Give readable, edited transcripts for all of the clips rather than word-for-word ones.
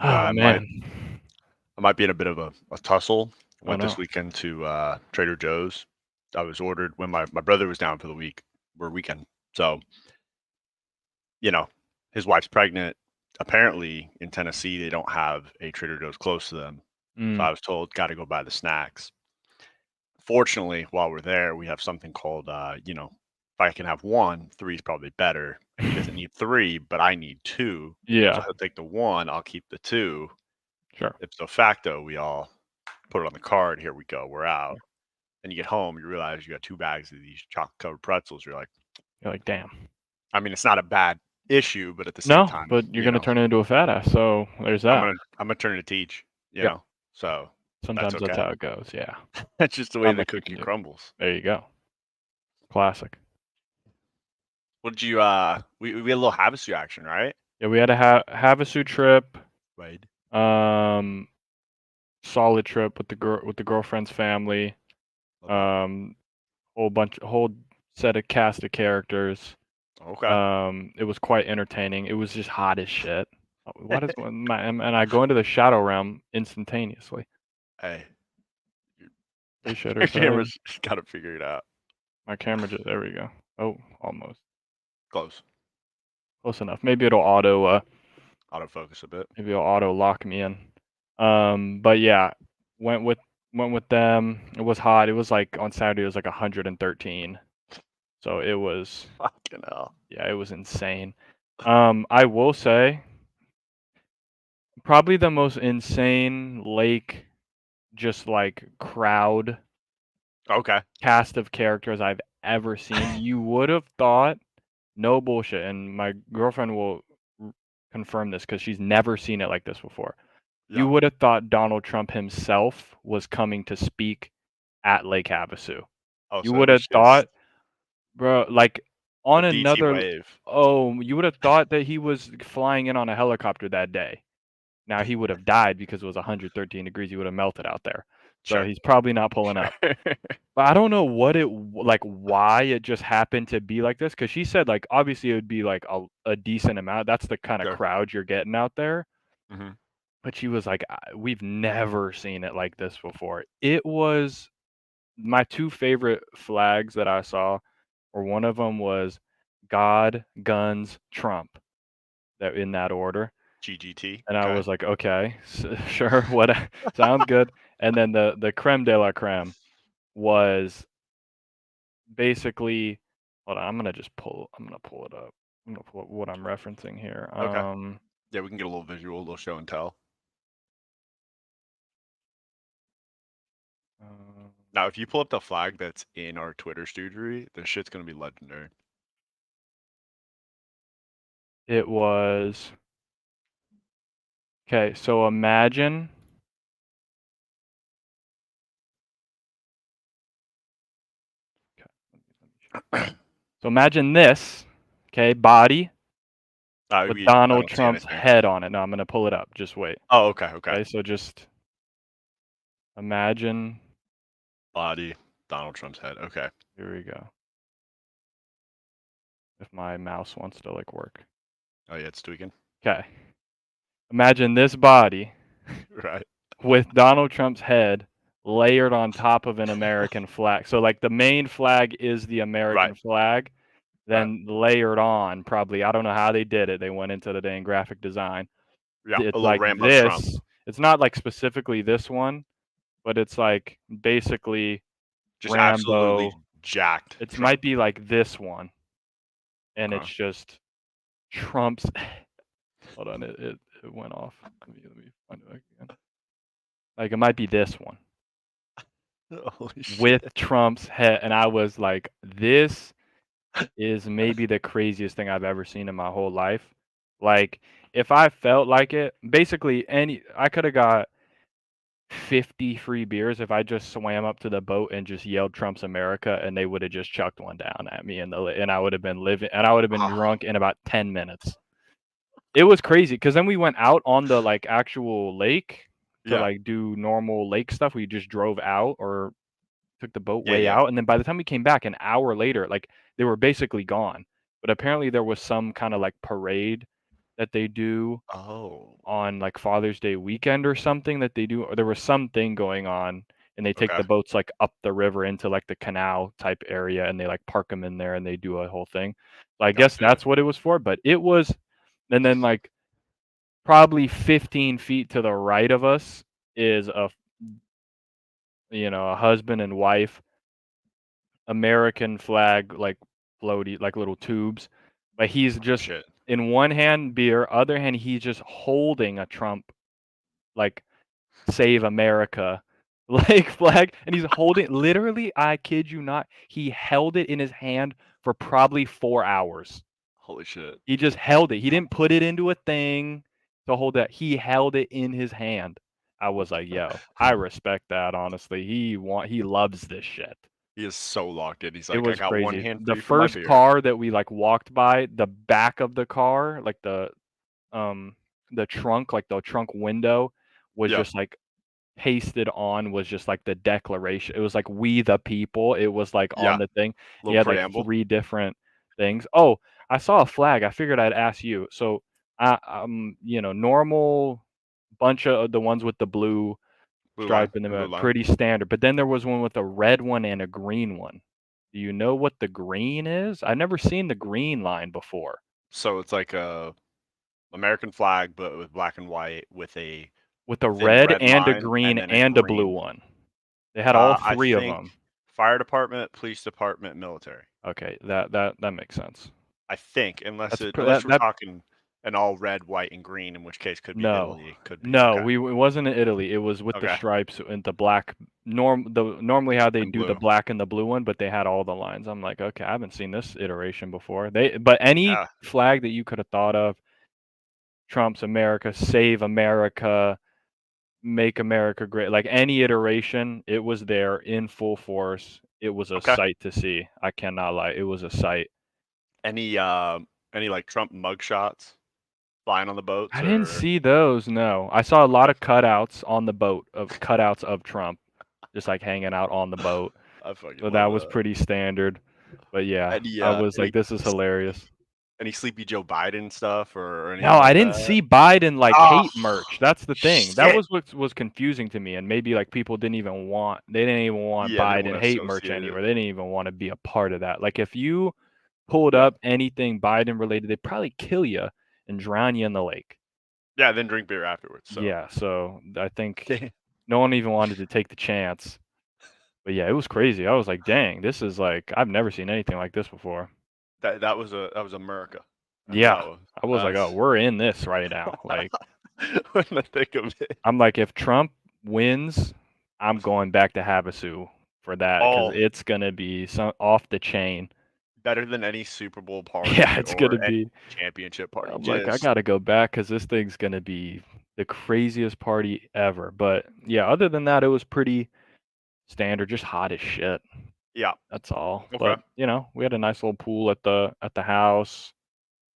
Oh, I might man. I might be in a bit of a tussle. Oh, Went no. this weekend to Trader Joe's. I was ordered when my brother was down for the weekend. So, you know, his wife's pregnant. Apparently in Tennessee they don't have a Trader Joe's close to them. So Mm. I was told gotta go buy the snacks. Fortunately, while we're there, we have something called if I can have one, three is probably better. And he doesn't need three, but I need two. So Yeah, he'll take the one, I'll keep the two. sure. Ipso facto, we all put it on the card. Here we go. We're out. And you get home, you realize you got two bags of these chocolate covered pretzels. You're like, You're like, "Damn." I mean, it's not a bad issue, but at the same No, time, but you're gonna turn into a fat ass, so there's I'm that. gonna turn to teach. You Yep. know, so that's Sometimes that's okay. how it goes, yeah. That's just the way Not the much you can cookie do. crumbles. There you go. Classic. What did you we had a little Havasu action, right? Yeah, we had a Havasu trip, Right. um, solid trip with the girlfriend's family, Love that. um, whole set of cast of characters. Okay. It was quite entertaining. It was just hot as shit. Why does my and I go into the shadow realm instantaneously. Hey, Three your shitters, hey. camera's got to figure it out. My camera just there we go. Oh, almost. Close. Close enough. Autofocus a bit. Maybe it'll auto lock me in. But yeah, went with went with them. It was hot. It was like on Saturday it was like 113. So it was Fucking hell. yeah, it was insane. I will say probably the most insane lake just like crowd Okay. cast of characters I've ever seen. You would have thought, no bullshit, and my girlfriend will confirm this because she's never seen it like this before. You Yeah. would have thought Donald Trump himself was coming to speak at Lake Havasu. Oh, You so it would was have just thought, bro, like a on DT another. wave. Oh, you would have thought that he was flying in on a helicopter that day. Now he would have died because it was 113 degrees. He would have melted out there. So Sure. he's probably not pulling Sure. up. But I don't know what like why it just happened to be like this. Because she said like obviously it would be like a decent amount. That's the kind of Sure. crowd you're getting out there. Mhm. But she was like, We've never seen it like this before." It was my two favorite flags that I saw, or one of them was God, guns, Trump. That in that order. GGT. And I Okay. was like, "Okay, sure, what sounds good." And then the creme de la creme was basically hold on, I'm gonna pull it up. I'm gonna pull up what I'm referencing here. Okay. Yeah, we can get a little visual, a little show and tell. Um, Now, if you pull up the flag that's in our Twitter stoogery, the shit's gonna be legendary. it was okay, so imagine okay, let me show you. So imagine this, okay, body with I Donald don't see Trump's anything. head on it. No, I'm gonna pull it up. Just wait. Oh, okay, okay. Okay, so just imagine. Body, Donald Trump's head. Okay. Here we go. If my mouse wants to like work. Oh yeah, it's tweaking. Okay. Imagine this body Right. with Donald Trump's head layered on top of an American flag. So like the main flag is the Right. American flag, Right. then layered on probably I don't know how they did it. They went into the dang graphic design. Yeah. A It's little like Rambo Trump. this. It's not like specifically this one, but it's like basically Just absolutely Rambo. jacked It might Trump. be like this one, and Okay. it's just Trump's. Hold on, it went off. Let me find it again. Like it might be this one Holy with shit. Trump's head, and I was like, "This is maybe the craziest thing I've ever seen in my whole life." Like, if I felt like it, basically I could have got 50 free beers if I just swam up to the boat and just yelled Trump's America, and they would have just chucked one down at me, and I would have been living, and I would have been Oh, drunk in about 10 minutes. It was crazy because then we went out on the like actual lake to yeah. like do normal lake stuff. We just drove out or took the boat Yeah. way Yeah. out, and then by the time we came back an hour later, like they were basically gone. But apparently there was some kind of like parade that they do Oh, on, like, Father's Day weekend or something that they do, or there was something going on, and they take okay. the boats, like, up the river into, like, the canal type area, and they, like, park them in there, and they do a whole thing. So I guess Gotcha. that's what it was for, but it was and then, like, probably 15 feet to the right of us is a husband and wife American flag, like, floaty like, little tubes, but he's Oh, just shit. in one hand beer, other hand, he's just holding a Trump, like, "Save America," like, flag, and he's holding literally, I kid you not, he held it in his hand for probably 4 hours. Holy shit. He just held it. He didn't put it into a thing to hold that. He held it in his hand. I was like, "Yo, I respect that, honestly." He loves this shit. He is so locked in. He's It like, "I was got one crazy. hand The free for my first beer." car that we, like, walked by, the back of the car, like, um, the trunk, like, the trunk window was Yeah. just, like, pasted on was just, like, the declaration. It was, like, "We the people." It was, like, on Yeah. the thing. He Little had, like, preamble. 3 different things. Oh, I saw a flag. I figured I'd ask you. So, normal bunch of the ones with the blue Blue line stripe in the and blue line. pretty standard, but then there was one with a red one and a green one. Do you know what the green is? I've never seen the green line before. So it's like a American flag, but with black and white with a With a thin red red and a line green and then a and a blue green. one. They had all I 3 of think them. fire department, police department, military. Okay, that makes sense. I think unless That's it pr unless that we're that talking an all red, white, and green, in which case could be No. Italy, could be No, okay. we it wasn't in Italy, it was with the Okay. stripes and the black normally how they And do the blue. black and the blue one, but they had all the lines. I'm like, "Okay, I haven't seen this iteration before." But any Yeah. flag that you could have thought of, Trump's America, Save America, Make America Great, like any iteration, it was there in full force. It was a Okay. sight to see. I cannot lie, it was a sight. Any like Trump mugshots flying on the boats I didn't or see those, no. I saw a lot okay. of cutouts on the boat of cutouts of Trump, just, like, hanging out on the boat. I fucking So that love was that. pretty standard. But yeah, Any I was like, "This is sleepy hilarious." any sleepy Joe Biden stuff or No, anything I like didn't that? see Biden, like, Oh hate merch. That's the thing. That shit. was what was confusing to me, and maybe, like, people they didn't even want Yeah, they don't Biden want to hate merch associate it. anywhere. They didn't even wanna be a part of that. Like, if you pulled Yeah. up anything Biden related, they'd probably kill you and drown you in the lake. Yeah, then drink beer afterwards. So Yeah, so I think no one even wanted to take the chance. But yeah, it was crazy. I was like, "Dang, this is like I've never seen anything like this before." that was America. That's what Yeah. that was. I was like, "Oh, That's we're in this right now." Like, when I think of it. I'm like, "If Trump wins, I'm going back to Havasu for that because Oh, it's gonna be some off the chain." better than any Super Bowl Yeah, party it's gonna or any be championship party. I'm like, "I Just gotta go back because this thing's gonna be the craziest party ever." But, yeah, other than that, it was pretty standard, just hot as shit. yeah. That's all. Okay. But, we had a nice little pool at the house.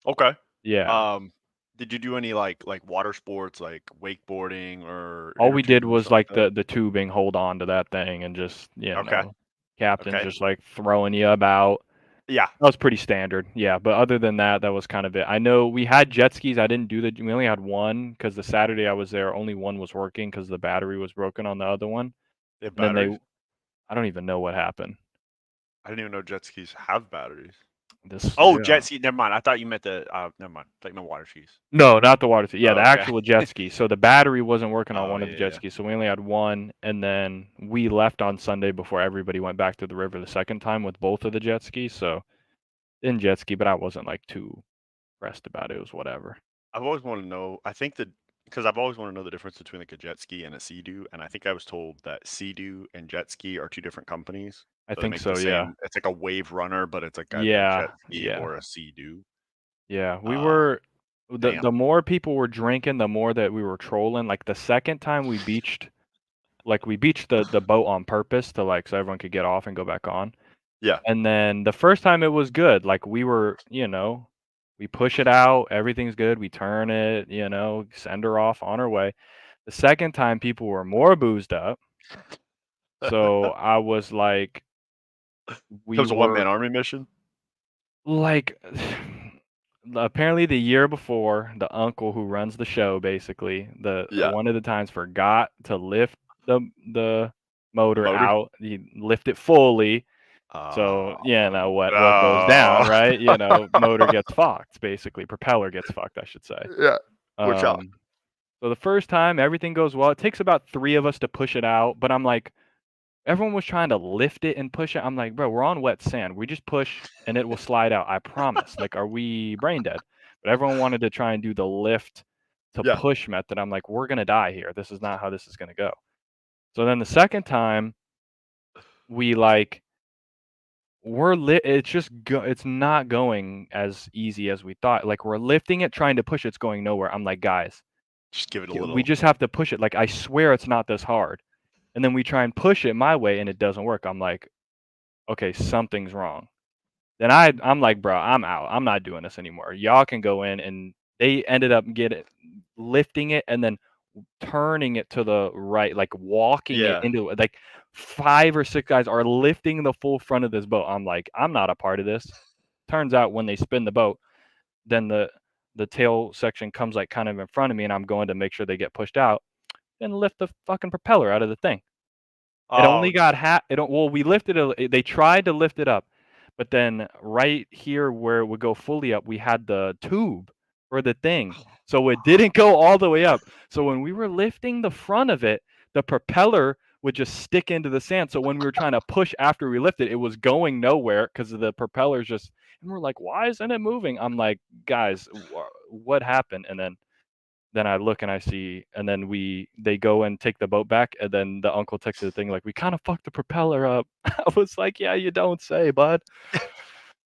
Okay. Yeah. Um, did you do any like water sports like wakeboarding or All inner we did tube or was, something like like, that? the tubing, hold on to that thing and just, Okay. captain Okay. just, like, throwing you about. Yeah. That was pretty standard, yeah, but other than that, that was kind of it. I know we had jet skis, I didn't do we only had 1 because the Saturday I was there, only 1 was working because the battery was broken on the other one, They have and then batteries? I don't even know what happened. I didn't even know jet skis have batteries. This Oh, Yeah. jet ski. Never mind. I thought you meant the. Never mind. Like no water skis. No, not the water ski. Yeah, the Oh, okay. actual jet ski. So the battery wasn't working on Oh one of the yeah, jet yeah. skis, so we only had 1, and then we left on Sunday before everybody went back to the river the second time with both of the jet skis, so in jet ski, but I wasn't, like, too pressed about it. It was whatever. I've always wanted to know. I think that because I've always wanted to know the difference between like a jet ski and a sea-doo, and I think I was told that sea-doo and jet ski are two different companies, I but they think make the so, yeah. same. It's like a wave runner, but it's like either a jet Yeah, ski yeah, or a sea-doo. yeah. We Uh, were the damn. more people were drinking, the more that we were trolling. Like, the second time we beached the boat on purpose to, like so everyone could get off and go back on. Yeah. And then the first time it was good, like, we push it out, everything's good, we turn it, send her off on her way. The second time, people were more boozed up, so I was like That we was a one were man army mission. like apparently the year before, the uncle who runs the show, basically, the Yeah. one of the times forgot to lift the The motor motor? out. He lift it fully. So, you Oh, know, what goes down, no. right? You know, motor gets fucked, basically. Propeller gets fucked, I should say. Yeah. Which out. Um, so the first time, everything goes well. It takes about 3 of us to push it out, but I'm like everyone was trying to lift it and push it. I'm like, "Bro, we're on wet sand. We just push and it will slide out. I promise." Like, are we brain dead? But everyone wanted to try and do the lift to Yeah. push method. I'm like, "We're gonna die here. This is not how this is gonna go." So then the second time, we like it's just it's not going as easy as we thought. Like, we're lifting it, trying to push it's going nowhere. I'm like, "Guys, Just give it a we little. just have to push it. Like, I swear it's not this hard." And then we try and push it my way and it doesn't work. I'm like, "Okay, something's wrong." Then I'm like, "Bro, I'm out. I'm not doing this anymore. Y'all can go in," and they ended up lifting it and then turning it to the right, like, walking it Yeah. into like, 5 or 6 guys are lifting the full front of this boat. I'm like, "I'm not a part of this." Turns out when they spin the boat, then the tail section comes, like, kind of in front of me, and I'm going to make sure they get pushed out and lift the fucking propeller out of the thing. It only Oh, got it don't well, we lifted they tried to lift it up, but then right here where it would go fully up, we had the tube for the thing, so it didn't go all the way up. So when we were lifting the front of it, the propeller would just stick into the sand, so when we were trying to push after we lifted, it was going nowhere because the propeller's just and we're like, "Why isn't it moving?" I'm like, "Guys, what happened?" And then I look and I see and then they go and take the boat back, and then the uncle texted the thing like, "We kinda fucked the propeller up." I was like, "Yeah, you don't say, bud."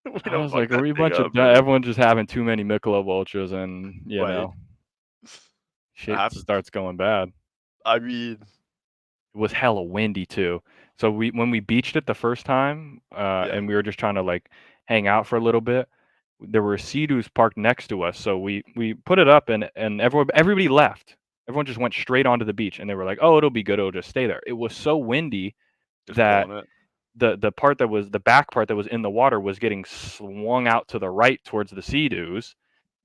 we I don't was fuck like, "Are that we a thing bunch of up, man. everyone just having too many Michelob Ultras and, Right. That shit happens. starts going bad." I mean, It was hella windy too. So when we beached it the first time, yeah. and we were just trying to, like, hang out for a little bit, there were Sea-Doos parked next to us, so we put it up and everybody left. Everyone just went straight onto the beach, and they were like, "Oh, it'll be good, it'll just stay there." It was so windy Just that pulling it. the part that was the back part that was in the water was getting swung out to the right towards the Sea-Doos,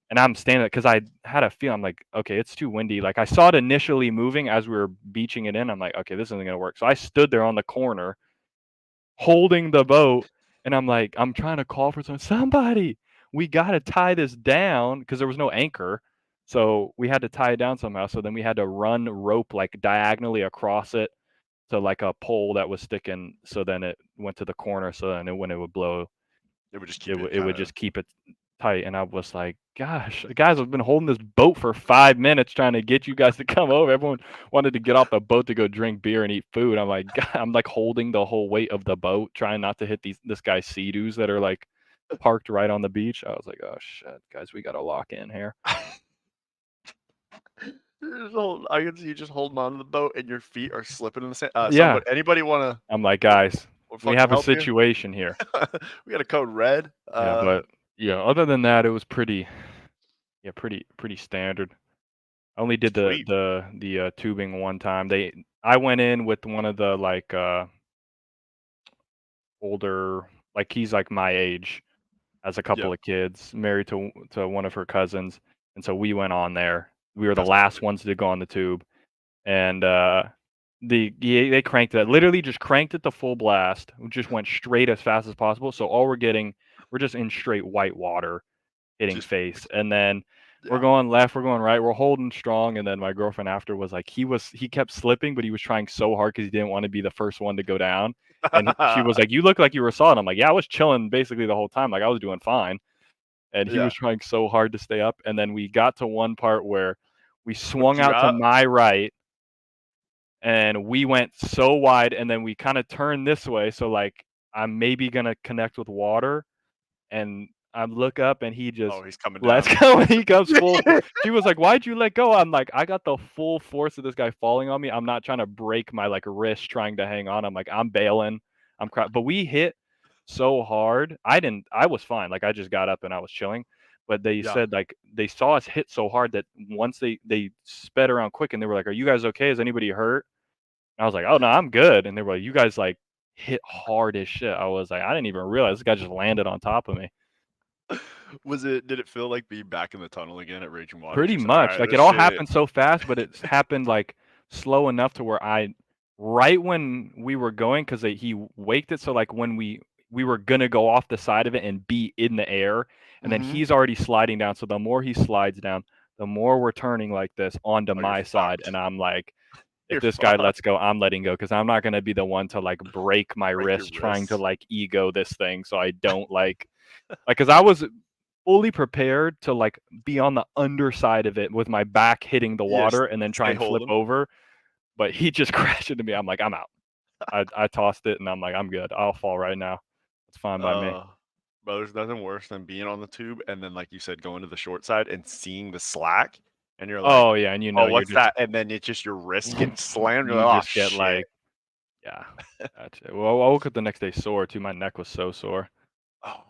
and I'm standing because I had a feel I'm like, "Okay, it's too windy." Like, I saw it initially moving as we were beaching it in, I'm like, "Okay, this isn't gonna work." So I stood there on the corner holding the boat, and I'm trying to call for somebody, we gotta tie this down because there was no anchor, so we had to tie it down somehow, so then we had to run rope, like, diagonally across it to, like, a pole that was sticking, so then it went to the corner, so then when it would blow, It would just keep it it kind would of. just keep it tight, and I was like, "Gosh, guys, I've been holding this boat for 5 minutes trying to get you guys to come over." Everyone wanted to get off the boat to go drink beer and eat food. I'm like, "God," I'm, like, holding the whole weight of the boat, trying not to hit this guy's Sea-Doos that are, like, parked right on the beach. I was like, "Oh, shit, guys, we gotta lock in here." I can see you just holding on to the boat and your feet are slipping in the sand. Yeah. Somebody, anybody want I'm like, to "Guys, or we fucking have a help you? situation here." We got a code red. Yeah, but yeah, other than that, it was pretty standard. I only did Sweet. tubing one time. I went in with one of the, like, older like, he's, like, my age, has a Yeah, couple of kids, married to one of her cousins, and so we went on there. We were the that's last perfect. ones to go on the tube, and, they cranked it literally just cranked it to full blast, just went straight as fast as possible, so all we're just in straight white water, hitting Just face, and then we're yeah. going left, we're going right, we're holding strong, and then my girlfriend after was like, he kept slipping, but he was trying so hard because he didn't want to be the first one to go down, and she was like, "You look like you were solid." I'm like, "Yeah, I was chilling basically the whole time, like I was doing fine," and he Yeah. was trying so hard to stay up, and then we got to one part where we What swung did you out to out? my right, and we went so wide, and then we kind of turned this way, so like I'm maybe gonna connect with water, and I look up and he just Oh, he's coming lets down. go and he goes she was like, "Why'd you let go?" I'm like, "I got the full force of this guy falling on me. I'm not trying to break my, like, wrist trying to hang on." I'm like, "I'm bailing. But we hit so hard. I was fine. Like, I just got up and I was chilling. But they Yeah. said, like, they saw us hit so hard that once they sped around quick and they were like, "Are you guys okay? Is anybody hurt?" And I was like, "Oh, no, I'm good." And they were like, "You guys, like, hit hard as shit." I was like, "I didn't even realize this guy just landed on top of me." Did it feel like being back in the tunnel again at Raging Waters? Pretty Just like, all much, right, like, it this all shit. happened so fast, but it's happened, like, slow enough to where I right when we were going, 'cause he waked it, so, like, when we were gonna go off the side of it and be in the air, and then Mm-hmm. he's already sliding down, so the more he slides down, the more we're turning like this onto Oh, you're my side, fucked. and I'm like, "If You're this guy fucked. lets go, I'm letting go, because 'cause I'm not gonna be the one to, like, break my Break your wrist trying to, wrists. like, ego this thing so I don't, like, 'cause I was fully prepared to, like, be on the underside of it with my back hitting the Yes. water and then try Stay and flip holding. over, but he just crashed into me. I'm like, "I'm out." I tossed it and I'm like, "I'm good. I'll fall right now. It's fine by me." Uh, bro, there's nothing worse than being on the tube and then, like you said, going to the short side and seeing the slack, and you're like, Oh, yeah, and "Oh, you're what's just that?" And then it's just your wrist getting slammed. You're you like, "Oh just get, shit." like yeah, that's it. Well, I woke up the next day sore too. My neck was so sore. Oh.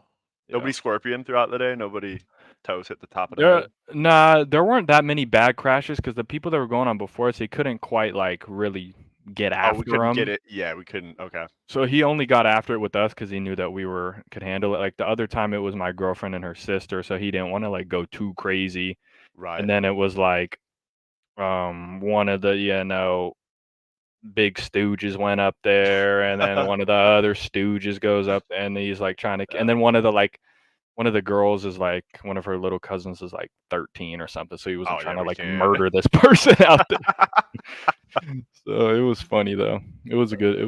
Yeah. Nobody scorpion throughout the day. Nobody toes hit the top of the There head. nah, there weren't that many bad crashes because the people that were going on before us, they couldn't quite, like, really get Oh, we after couldn't get him. it. Yeah, we couldn't. Okay, So he only got after it with us because he knew that we were could handle it. Like, the other time, it was my girlfriend and her sister, so he didn't wanna, like, go too crazy. And right. then it was, like, one of the, big stooges went up there, and then one of the other stooges goes up, and he's, like, trying to and Yeah. then one of the girls is, like one of her little cousins is, like, 13 or something, so he wasn't Oh trying yeah, to, we like, can't. murder this person out there. So, it was funny, though. It was a good it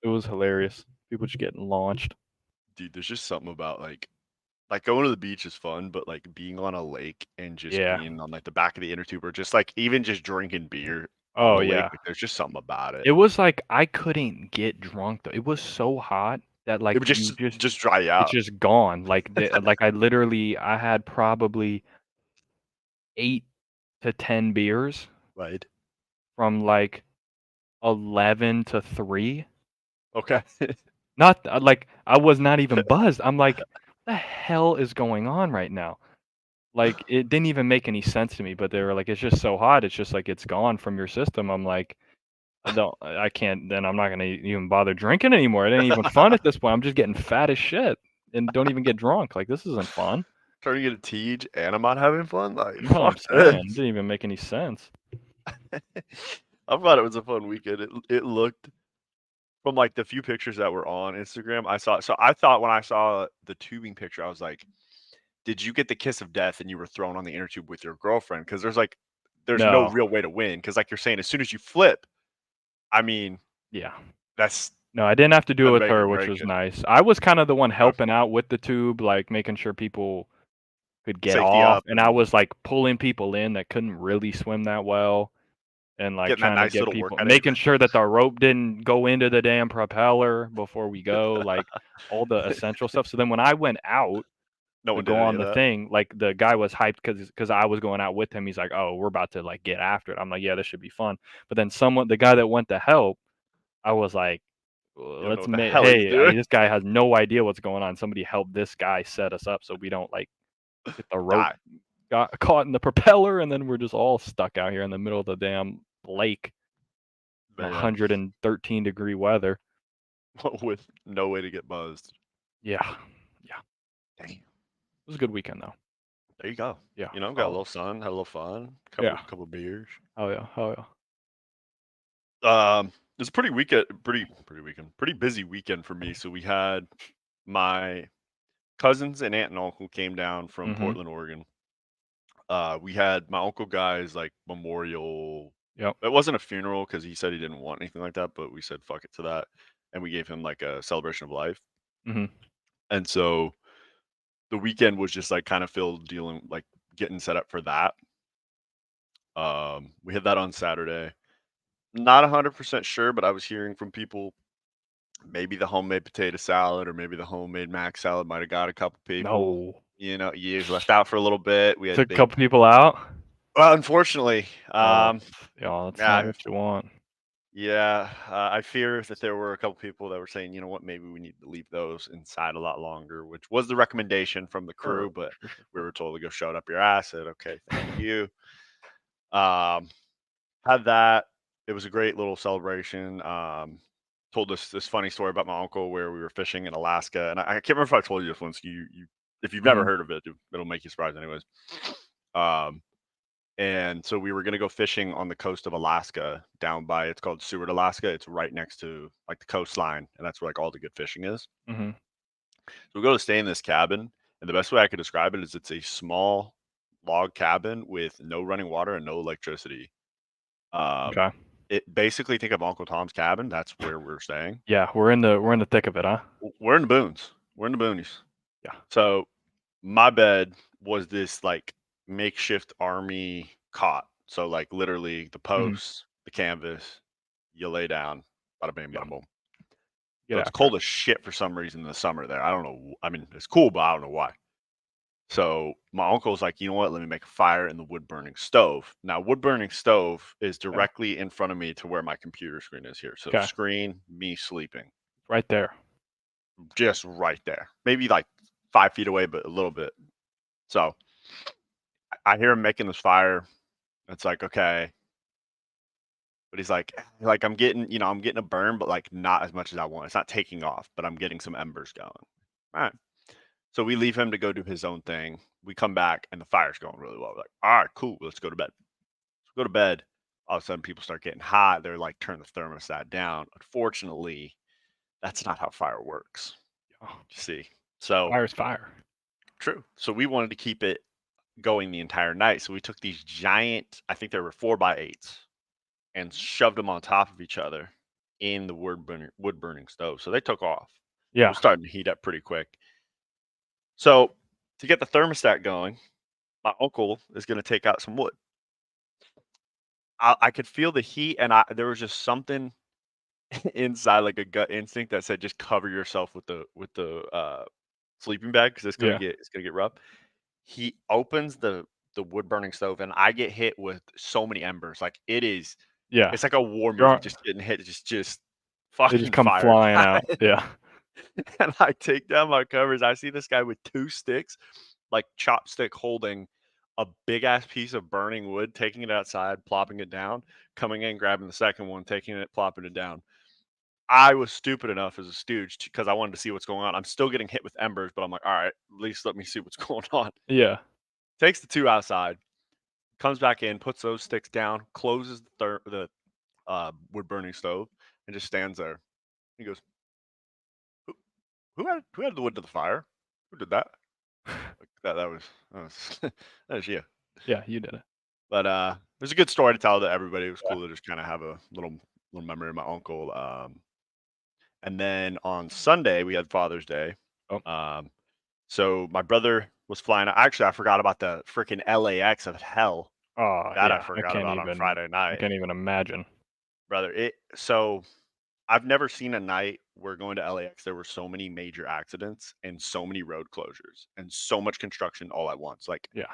was hilarious. People just getting launched. Dude, there's just something about like going to the beach is fun, but like being on a lake and just Yeah. being on like the back of the inner tube or just like even just drinking beer on Oh, the lake, yeah. like there's just something about it. It was like I couldn't get drunk, though. It was so hot that, It like, would you just just dry you it's out, just gone. I had probably 8 to 10 beers right? from, like, 11 to 3. Okay. Not like, I was not even buzzed. I'm like, "What the hell is going on right now?" Like, it didn't even make any sense to me, but they were like, "It's just so hot, it's just, like, it's gone from your system." I'm like, I can't then I'm not gonna even bother drinking anymore. It ain't even fun at this point. I'm just getting fat as shit and don't even get drunk. Like, this isn't fun. Turning it a Tej and I'm not having fun. Like You know what I'm fuck saying? It this. didn't even make any sense. I thought it was a fun weekend. It looked from like the few pictures that were on Instagram. I saw so I thought when I saw the tubing picture, I was like, did you get the kiss of death and you were thrown on the inner tube with your girlfriend? Because there's no No. real way to win. Because like you're saying, as soon as you flip, I mean, Yeah. that's No, I didn't have to do it gonna with make or her, which break was it. nice. I was kinda the one Okay. helping out with the tube, like, making sure people could get Safety off, up and I and was, like, pulling people in that couldn't really swim that well, and, like, getting that trying to nice get little people workout in. making sure that the rope didn't go into the damn propeller before we go, like, all the essential stuff. So then when I went out No to one go did any on of the that. thing, like, the guy was hyped because I was going out with him. He's like, "Oh, we're about to, like, get after it." I'm like, "Yeah, this should be fun." But then the guy that went to help, I was like, You don't know Let's what the make hell he's hey, doing. this guy has no idea what's going on. Somebody help this guy set us up so we don't, like, get the rope Die, got caught in the propeller, and then we're just all stuck out here in the middle of the damn lake in man, 113-degree weather. with no way to get buzzed. Yeah. Yeah. Dang. It was a good weekend, though. There you go. Yeah. You know, got a Oh, little sun, had a little fun, yeah. couple beers. Oh, yeah. Oh, yeah. It's a pretty busy weekend for me. So we had my cousins and aunt and uncle came down from Mhm. Portland, Oregon. We had my uncle guy's like memorial. Yep. It wasn't a funeral because he said he didn't want anything like that, but we said fuck it to that, and we gave him like a celebration of life. Mhm. And so the weekend was just like kind of filled dealing like getting set up for that. We had that on Saturday. Not 100% sure, but I was hearing from people maybe the homemade potato salad or maybe the homemade mac salad might have got a couple people. No. You know, you was left out for a little bit. We Took had a big. couple people out? Well, unfortunately, Oh, yeah, that's not yeah, what you want. yeah. I fear that there were a couple people that were saying, you know what, maybe we need to leave those inside a lot longer, which was the recommendation from the Sure. crew, but Sure, sure, we sure. were told to go shut up your ass. Said, okay, thank you. Um, had that. It was a great little celebration. Told us this funny story about my uncle where we were fishing in Alaska, and I can't remember if I told you this once. You If you've never Mhm. heard of it, it'll make you surprised, anyways. Um, and so we were gonna go fishing on the coast of Alaska, down by it's called Seward, Alaska. It's right next to like the coastline, and that's where like all the good fishing is. Mhm. So we go to stay in this cabin, and the best way I could describe it is it's a small log cabin with no running water and no electricity. Um, Okay. it basically think of Uncle Tom's Cabin. That's where we're staying. Yeah, we're in the thick of it, huh? We're in the boons. We're in the boonies. Yeah. So my bed was this like makeshift army cot. So like literally the Mhm. posts, the canvas, you lay down, bada bing, Yeah. bada boom. Get So it's after it. cold as shit for some reason in the summer there. I don't know. I mean, it's cool, but I don't know why. So my uncle's like, you know what? Let me make a fire in the wood burning stove. Now, wood burning stove is Yeah. directly in front of me to where my computer screen is here. So Okay. screen, me sleeping, Right there. just right there. Maybe like 5 feet away, but a little bit. So I hear him making this fire. It's like, okay. But he's like I'm getting, I'm getting a burn, but like not as much as I want. It's not taking off, but I'm getting some embers going. All right. So we leave him to go do his own thing. We come back and the fire's going really well. We're like, all right, cool. Let's go to bed. Let's go to bed. All of a sudden, people start getting hot. They're like, turn the thermostat down. Unfortunately, that's not how fire works. Oh, You see, so fire's fire. true. So we wanted to keep it going the entire night. So we took these giant, I think there were 4x8s, and shoved them on top of each other in the wood burning stove. So they took off. It Yeah. was starting to heat up pretty quick. So to get the thermostat going, my uncle is going to take out some wood. I could feel the heat, and there was just something inside, like a gut instinct that said, "Just cover yourself with the sleeping bag because Yeah. it's gonna get rough." He opens the wood burning stove, and I get hit with so many embers. Like Yeah. it's like a war You're movie, on just getting hit, just they just fucking come fire. flying out. Yeah. And I take down my covers. I see this guy with two sticks, like chopstick holding a big ass piece of burning wood, taking it outside, plopping it down, coming in, grabbing the second one, taking it, plopping it down. I was stupid enough as a stooge because I wanted to see what's going on. I'm still getting hit with embers, but I'm like, all right, at least let me see what's going on. Yeah. Takes the two outside, comes back in, puts those sticks down, closes the wood burning stove, and just stands there. He goes, "Who, who had the wood to the fire? Who did that?" Like, that was that was you. Yeah, you did it. But there's a good story to tell to everybody. It was cool to just kind of have a little memory of my uncle. And then on Sunday we had Father's Day. Oh. Um, so my brother was flying. Actually, I forgot about the freaking LAX of hell Oh, that I yeah. forgot about on Friday I night, can't even imagine. brother. So I've never seen a night where going to LAX there were so many major accidents and so many road closures and so much construction all at once. Like Yeah.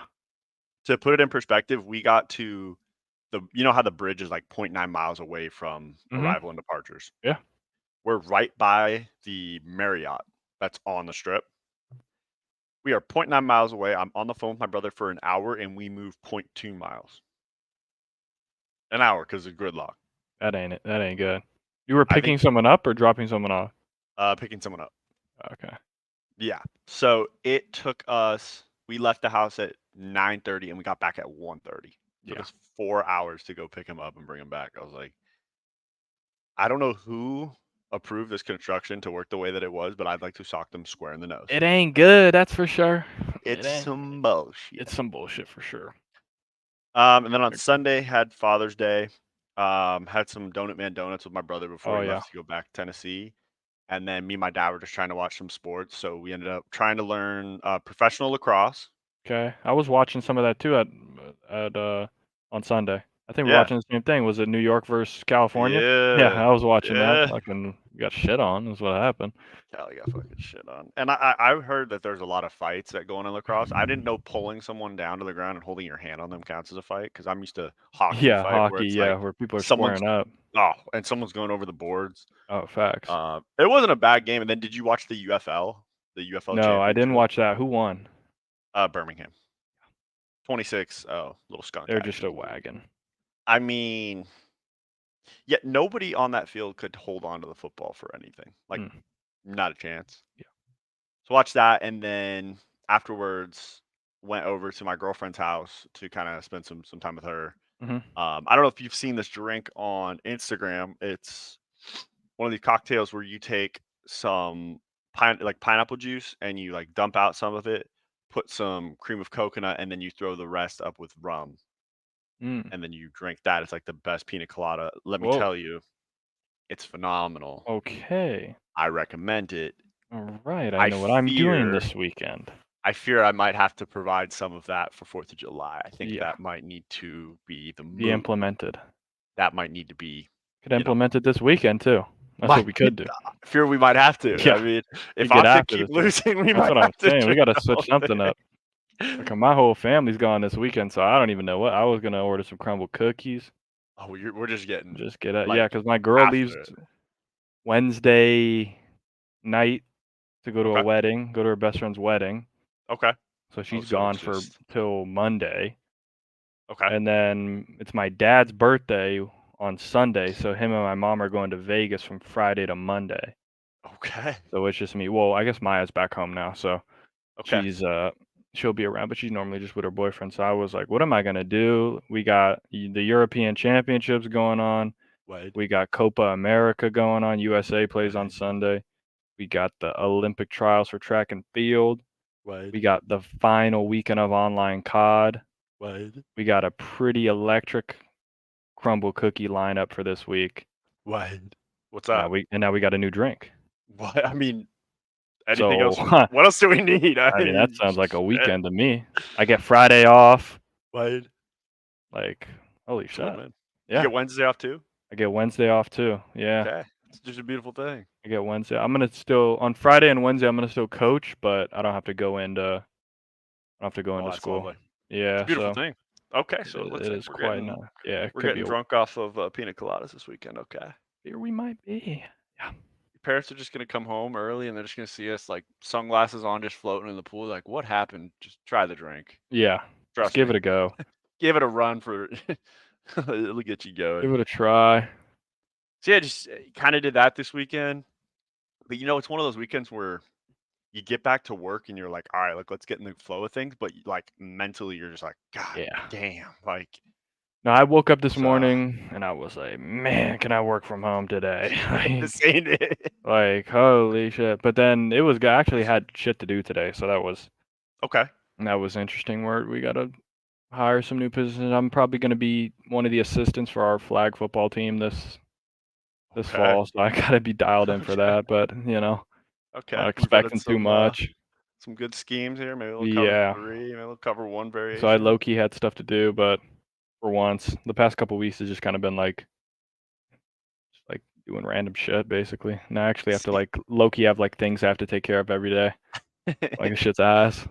to put it in perspective, we got to you know how the bridge is like zero point 0.9 miles away from Mhm. arrival and departures. Yeah. We're right by the Marriott that's on the strip. We are zero point 0.9 miles away. I'm on the phone with my brother for an hour and we move zero point 0.2 miles. An hour because of gridlock. That ain't it. That ain't good. You were I think picking someone up or dropping someone off? picking someone up. Okay. Yeah. So it took us we left the house at 9:30 and we got back at 1:30. Took Yeah. us 4 hours to go pick him up and bring him back. I was like, I don't know who approved this construction to work the way that it was, but I'd like to sock them square in the nose. It ain't good, that's for sure. It It's ain't. some bullshit. It's some bullshit for sure. And then on I agree. Sunday had Father's Day. Had some Donut Man donuts with my brother before Oh, he yeah. left to go back to Tennessee. And then me and my dad were just trying to watch some sports, so we ended up trying to learn professional lacrosse. Okay. I was watching some of that too at, on Sunday. I think we're Yeah, watching the same thing. Was it New York versus California? Yeah, yeah, I was watching that. yeah. Fucking got shit on is what happened. Cali got fucking shit on. And I've heard that there's a lot of fights that go on in lacrosse. I didn't know pulling someone down to the ground and holding your hand on them counts as a fight because I'm used to hockey Yeah, fight where hockey, it's yeah, like where people are someone's squaring up. and someone's going over the boards. Oh, facts. It wasn't a bad game. And then did you watch the UFL No, I didn't championship? watch that. Who won? Birmingham, 26. Oh, little skunk They're just action. a wagon. I mean, yet nobody on that field could hold on to the football for anything. Like Mm, not a chance. yeah. So watch that, and then afterwards went over to my girlfriend's house to kind of spend some time with her. Mhm. I don't know if you've seen this drink on Instagram. It's one of these cocktails where you take some pineapple juice and you like dump out some of it, put some cream of coconut, and then you throw the rest up with rum, Mm. and then you drink that. It's like the best pina colada. Let me Whoa. tell you, it's phenomenal. Okay. I recommend it. All right. I I know what I'm doing fear this weekend. I fear I might have to provide some of that for 4th of July. I think Yeah. that might need to be the Be move. implemented. That might need to be, Could you know, implement it this weekend too. That's what might we could do. I fear we might have to. I Yeah. mean, We if get I'm to after keep this week. losing, we That's might what I'm have to saying. We drink gotta the switch whole something up. thing. Like my whole family's gone this weekend, so I don't even know what I was gonna order some crumble cookies. Oh, we're just getting, Just get it. Yeah, like, because my girl leaves after it. Wednesday night to go to a Okay, wedding, go to her best friend's wedding. okay. So Oh, she's so gone it's for just till Monday. okay, And then it's my dad's birthday on Sunday, so him and my mom are going to Vegas from Friday to Monday. okay, So it's just me. Well, I guess Maya's back home now, so okay. she's she'll be around, but she's normally just with her boyfriend. So I was like, what am I gonna do? We got the European Championships going on. Wade, We got Copa America going on. USA plays on Wade, Sunday. We got the Olympic trials for track and field. Wade, We got the final weekend of online COD. Wade, We got a pretty electric crumble cookie lineup for this week. Wade. What's Now up? we got a new drink. What? I mean, anything So else? What else do we need? I I mean that mean, sounds like a shit. weekend to me. I get Friday off. Wade, Like holy cool, shit. man. You Yeah. get Wednesday off too? I get Wednesday off too. Yeah. Okay, it's just a beautiful thing. I get Wednesday. I'm gonna still on Friday and Wednesday I'm gonna still coach, but I don't have to go into I don't have to go Oh, into that's school. lovely. It's a Yeah, beautiful so thing. Okay, so it it looks like is quite nice. Yeah, it we're could be getting a drunk off of pina coladas this weekend. Okay. here we might be. Yeah. Your parents are just gonna come home early and they're just gonna see us like sunglasses on, just floating in the pool. Like, what happened? Just try the drink. Yeah. Just Trust give me. it a go. Give it a run for. It'll get you Give going. it a try. So yeah, just kind of did that this weekend. But it's one of those weekends where you get back to work and you're like, all right, like let's get in the flow of things. But like mentally, you're just like, God Yeah. damn, like No, I woke up this it's morning and I was like, "Man, can I work from home today?" this ain't it. Like, holy shit. But then it was I actually had shit to do today, so Okay. that was interesting. We gotta hire some new positions. I'm probably gonna be one of the assistants for our flag football team this Okay. fall, so I gotta be dialed in for Okay. that. But Okay. not We've running expecting too much. some good schemes here. Maybe they'll cover Yeah. three. Maybe they'll cover one So I variation. low key had stuff to do, but for once, the past couple weeks has just kind of been like doing random shit basically. And I actually have to See, like low key have like things I have to take care of every day. Like this shit's ass.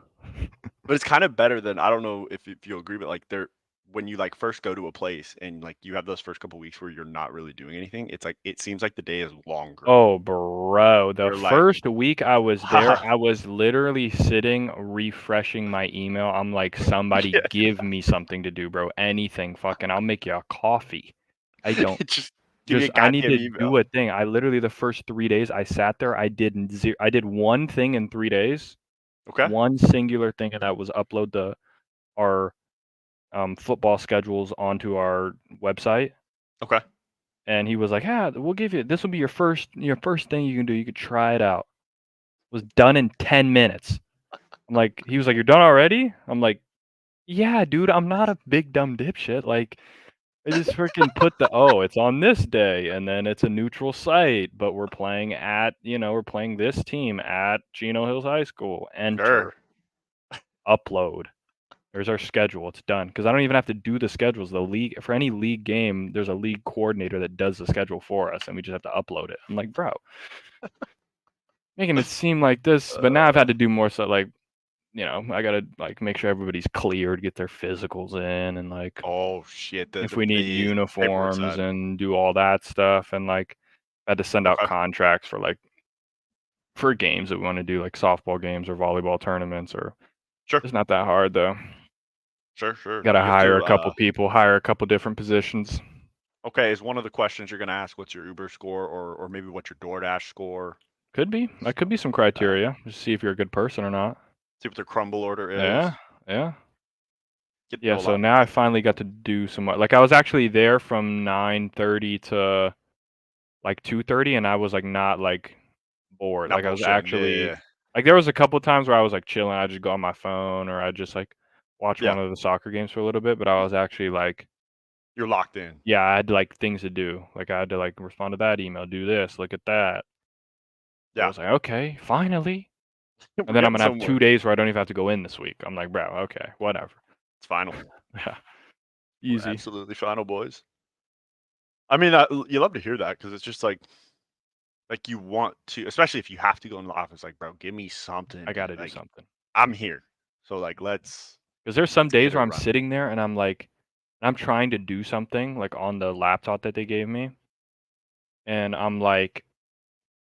but it's kind of better than I don't know if you'll agree, but like there when you like first go to a place and like you have those first couple weeks where you're not really doing anything, it's like it seems like the day is longer. Oh, bro, the You're like, first week I was there, wow, I was literally sitting refreshing my email. I'm like, somebody yeah, give me something to do, bro. Anything, fucking, I'll make you a coffee. I don't just give me a just I need goddamn to email. do a thing. I literally the first 3 days I sat there, I did one thing in 3 days, Okay, one singular thing, and that was upload our football schedules onto our website. okay. And he was like, "Yeah, we'll give you this will be your first thing you can do. You could try it out." Was done in 10 minutes. I'm like he was like, "You're done already?" I'm like, "Yeah, dude, I'm not a big dumb dipshit." Like I just freaking put it's on this day and then it's a neutral site, but we're playing this team at Chino Hills High School. Sure. Enter, upload. There's our schedule. It's done. Because I don't even have to do the schedules. The league for any league game, there's a league coordinator that does the schedule for us, and we just have to upload it. I'm like, bro, making it seem like this, but now I've had Uh, to do more so like, I gotta like make sure everybody's cleared, get their physicals in, and like oh shit, if we need the paperwork uniforms side. and do all that stuff, and like I had to send out Okay, contracts for games that we want to do, like softball games or volleyball tournaments, or sure, it's not that hard though. sure. Got to You have hire a to. couple people, hire a couple different positions. Okay, is one of the questions you're gonna ask what's your Uber score or maybe what's your DoorDash score? Could be. That could be some Uh, criteria. Just see if you're a good person or not. See what their crumble order is. Yeah, yeah. Get Yeah, throw a so lot. now I finally got to do some more like, I was actually there from 9:30 to, like, 2:30, and I was, like, not, like, bored, Not like, I was bullshitting. Yeah, yeah, actually yeah. like, there was a couple times where I was, like, chilling, I'd just go on my phone, or I'd just, like, watch Yeah, one of the soccer games for a little bit, but I was actually, like you're locked in. yeah, I had, like, things to do, like, I had to, like, respond to that email, do this, look at that. So I Yeah, was like, "Okay, finally." And we're then I'm getting gonna have 2 somewhere. days where I don't even have to go in this week. I'm like, "Bro, okay, whatever." It's final. Yeah, We're easy. absolutely final, boys. I mean, you love to hear that because it's just like you want to, especially if you have to go in the office. Like, bro, give me something I to gotta do like. something. I'm here, so like Because there's some let's days get where it I'm running. sitting there and I'm like I'm trying to do something, like, on the laptop that they gave me, and I'm like,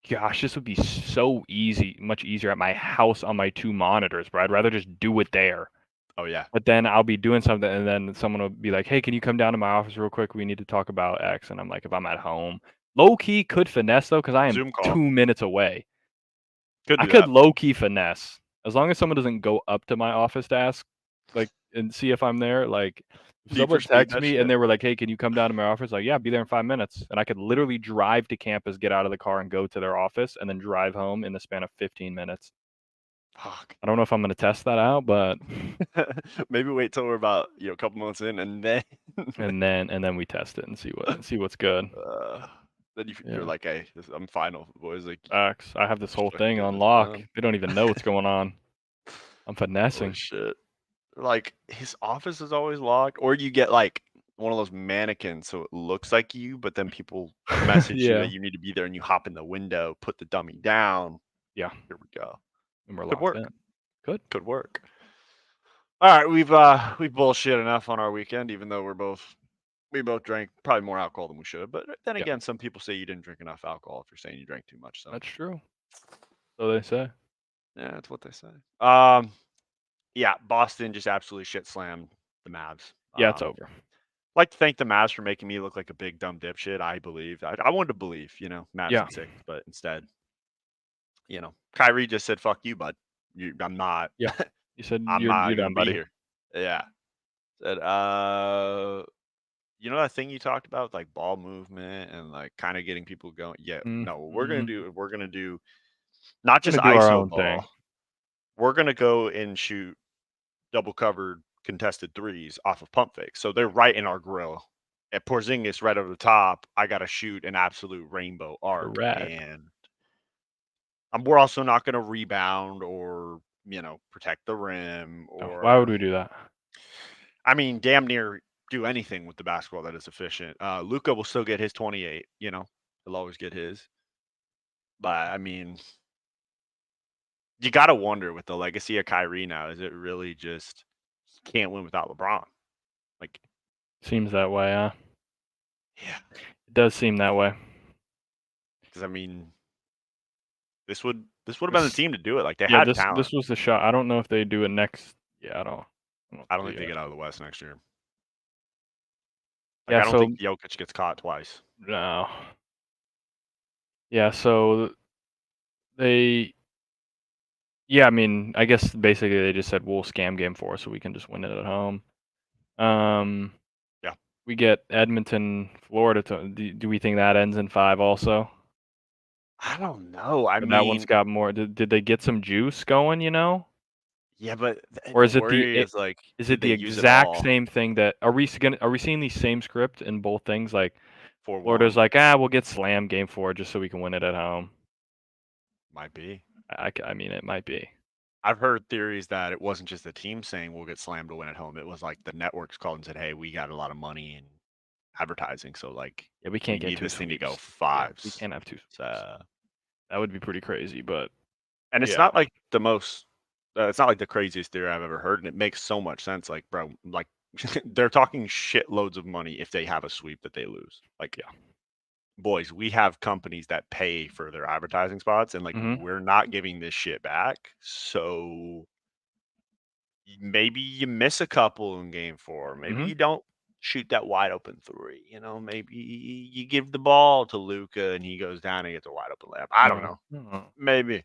"Gosh, this would be so easy much easier at my house on my 2 monitors, bro. I'd rather just do it there." Oh yeah, But then I'll be doing something, and then someone will be like, "Hey, can you come down to my office real quick? We need to talk about X." And I'm like, "If I'm at home." Low key could finesse though, because I am Zoom call 2 minutes away. could I do could that. low key finesse, as long as someone doesn't go up to my office to ask, like, and see if I'm there, like, if Need for someone speed texts that me and shit. they were like, "Hey, can you come down to my office?" Like, "Yeah, be there in 5 minutes." And I could literally drive to campus, get out of the car, and go to their office, and then drive home in the span of 15 minutes. Fuck. I don't know if I'm gonna test that out, but Maybe wait till we're about a couple months in, and then and then we test it and see what's good. uh, then you're Yeah. like, hey, I'm final, boys. Like, Facts. I have this whole fucking thing getting on this lock. done. They don't even know what's going on. I'm Holy finessing. shit. Like his office is always locked, or you get like one of those mannequins so it looks like you, but then people message you that Yeah. you need to be there and you hop in the window, put the dummy down. Yeah. Here we go. And we're Could locked in. work. Good. Could work. All right, we've bullshit enough on our weekend, even though we both drank probably more alcohol than we should. But then Yeah. again, some people say you didn't drink enough alcohol if you're saying you drank too much. So That's true. So they say. yeah, that's what they say. Yeah, Boston just absolutely shit slammed the Mavs. Yeah, it's over. Like to thank the Mavs for making me look like a big dumb dipshit. I believe I wanted to believe, Mavs Yeah. in six, but instead, Kyrie just said, "Fuck you, bud. I'm not. Yeah. You said I'm you're not gonna done, be buddy. here." Yeah. Said, that thing you talked about, like ball movement and like kind of getting people going. Yeah, no, what we're gonna Mm-hmm. do. We're gonna do not We're just gonna do our ISO own ball. thing. We're gonna go and shoot double covered contested threes off of pump fakes. So they're right in our grill. At Porzingis right over the top, I got to shoot an absolute rainbow arc. Correct. And we're also not going to rebound or, protect the rim Oh, why would or, we do that? I mean, damn near do anything with the basketball that is efficient. Luca will still get his 28, he'll always get his. But I mean, you got to wonder with the legacy of Kyrie now, is it really just can't win without LeBron? Like, Seems that way, huh? yeah. It does seem that way. Because I mean, this would have been the This team to do it. Like they yeah, had this talent. was the shot. I don't know if they do it next yeah, I don't I don't think see they it. get out of the West next year. Like Yeah, I don't so think Jokic gets caught twice. no. Yeah, so they yeah, I mean, I guess basically they just said we'll scam game 4 so we can just win it at home. Um, Yeah. we get Edmonton, Florida. Do we think that ends in 5 also? I don't know. I Or that one's mean, got more. Did they get some juice going? yeah, but Or the is it worry is like, is did it they the use it exact all same thing that are we seeing the same script in both things? Like for Florida's one? like, we'll get slammed game 4 just so we can win it at home. Might be. I mean, it might be. I've heard theories that it wasn't just the team saying we'll get slammed to win at home. It was like the networks called and said, "Hey, we got a lot of money in advertising, so like Yeah, we we can't get need 2 this thing to go sweeps. Yeah, we fives." can't have 2 sweeps. So, That would be pretty crazy, but and it's yeah. not like the most. It's not like the craziest theory I've ever heard, and it makes so much sense. Like, bro, like they're talking shitloads of money if they have a sweep that they lose. Like, Yeah. boys, we have companies that pay for their advertising spots, and like Mhm. we're not giving this shit back. So maybe you miss a couple in game 4. Maybe Mhm. you don't shoot that wide open three. Maybe you give the ball to Luca and he goes down and gets a wide open layup. I don't No. know. No. Maybe.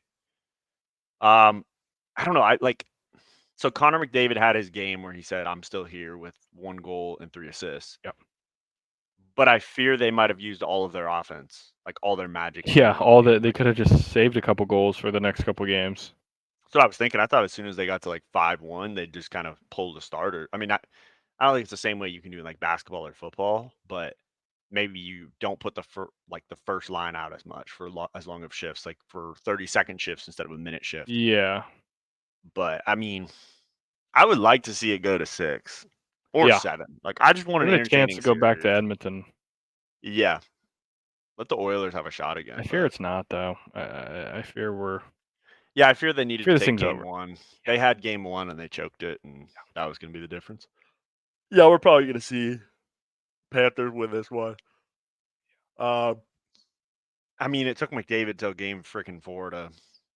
Um, I don't know. I like. So Connor McDavid had his game where he said, "I'm still here" with 1 goal and 3 assists. Yep. But I fear they might have used all of their offense, like all their magic in Yeah, one all game. the they could have just saved a couple goals for the next couple games. That's what I was thinking. I thought as soon as they got to like 5-1, they'd just kind of pull the starter. I mean, I don't think it's the same way you can do in like basketball or football, but maybe you don't put the first line out as much for as long of shifts, like for 30-second shifts instead of a minute shift. Yeah. But I mean, I would like to see it go to 6 or Yeah. 7. Like I just want Give an it a chance entertaining to go back to series. Edmonton. Yeah, let the Oilers have a shot I again. fear But it's not though. I fear yeah, I fear they needed to this take thing's game over. 1. Yeah. They had game 1 and they choked it, and that was going to be the difference. Yeah, we're probably going to see Panthers win this one. Um, I mean, it took McDavid till game freaking 4 to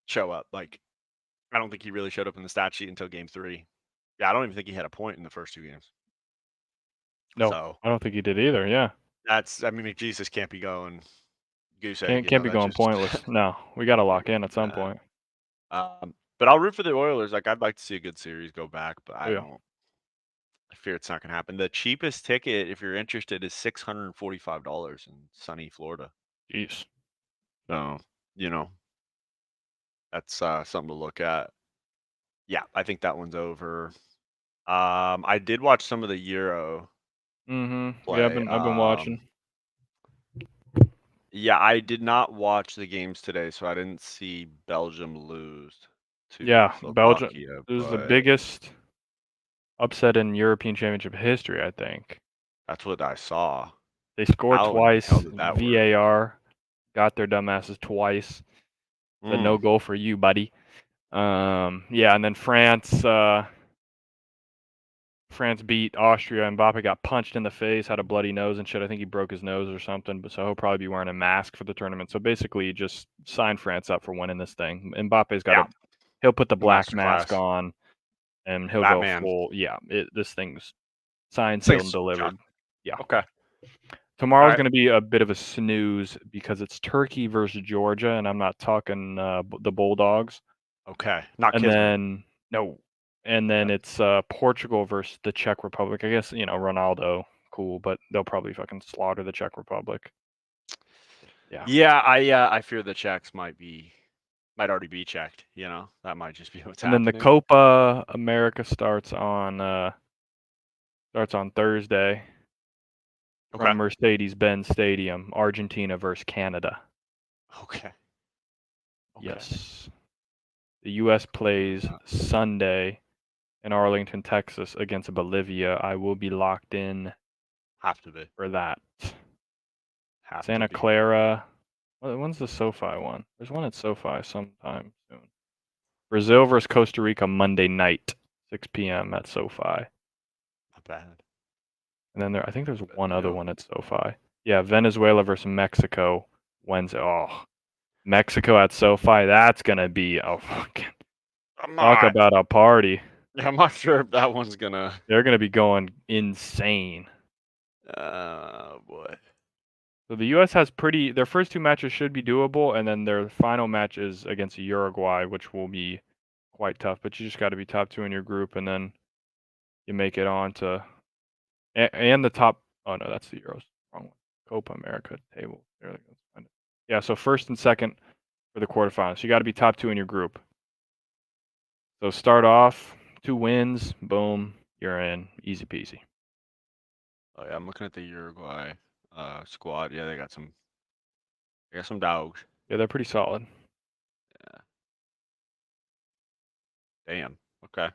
show up. Like, I don't think he really showed up in the stat sheet until game 3. Yeah, I don't even think he had a point in the first 2 games. No, So I don't think he did either. Yeah. I mean, McJesus can't be going goose egg. Can't be That's going just pointless. No, we got to lock in at some nah. point. But I'll root for the Oilers. Like, I'd like to see a good series go back, but Oh I yeah. don't. I fear it's not going to happen. The cheapest ticket, if you're interested, is $645 in sunny Florida. Jeez. So, you know, that's something to look at. Yeah, I think that one's over. I did watch some of the Euro Yeah, play. I've been watching. Yeah, I did not watch the games today, so I didn't see Belgium lose to Yeah, Belgium. Slovakia, It was the but biggest upset in European Championship history, I think. that's what I saw. They scored How in the hell twice. did that work? VAR got their dumbasses twice. Said no Mm, goal for you, buddy. Yeah, and then France beat Austria. Mbappe got punched in the face, had a bloody nose and shit. I think he broke his nose or something. But so he'll probably be wearing a mask for the tournament. So basically, you just sign France up for winning this thing. Mbappe's got yeah, a he'll put the black mask masterclass. on and he'll go Batman. full. Yeah, this thing's signed, This sealed, and thing's shot. delivered. Yeah. Okay. All Tomorrow's right. going to be a bit of a snooze because it's Turkey versus Georgia, and I'm not talking the Bulldogs. Okay. Not And Kismet. then no, and then Okay. it's Portugal versus the Czech Republic. I guess Ronaldo, cool, but they'll probably fucking slaughter the Czech Republic. Yeah. Yeah, I fear the checks might already be checked. That might just be what's And then the happening. Copa America starts on Thursday from Okay. Mercedes-Benz Stadium, Argentina versus Canada. Okay. Okay. Yes. The U.S. plays Sunday in Arlington, Texas against Bolivia. I will be locked in Have to be. for that. Have to Santa be. Clara. When's the SoFi one? There's one at SoFi sometime soon. Brazil versus Costa Rica Monday night, 6 p.m. at SoFi. Not bad. And then I think there's one other Brazil. one at SoFi. Yeah, Venezuela versus Mexico Wednesday. Oh, Mexico at SoFi. That's gonna be a fucking I'm talk not. about a party. I'm not sure if that one's gonna. They're gonna be going insane. Oh boy. So the U.S. has their first two matches should be doable, and then their final match is against Uruguay, which will be quite tough. But you just got to be top two in your group, and then you make it on to and the top. Oh no, that's the Euros. Wrong one. Copa America table. There, let's find it. Yeah, so first and second for the quarterfinals. You got to be top two in your group. So start off 2 wins, boom, you're in, easy peasy. Oh yeah, I'm looking at the Uruguay squad. Yeah, they got some dogs. Yeah, they're pretty solid. Yeah. Damn. Okay.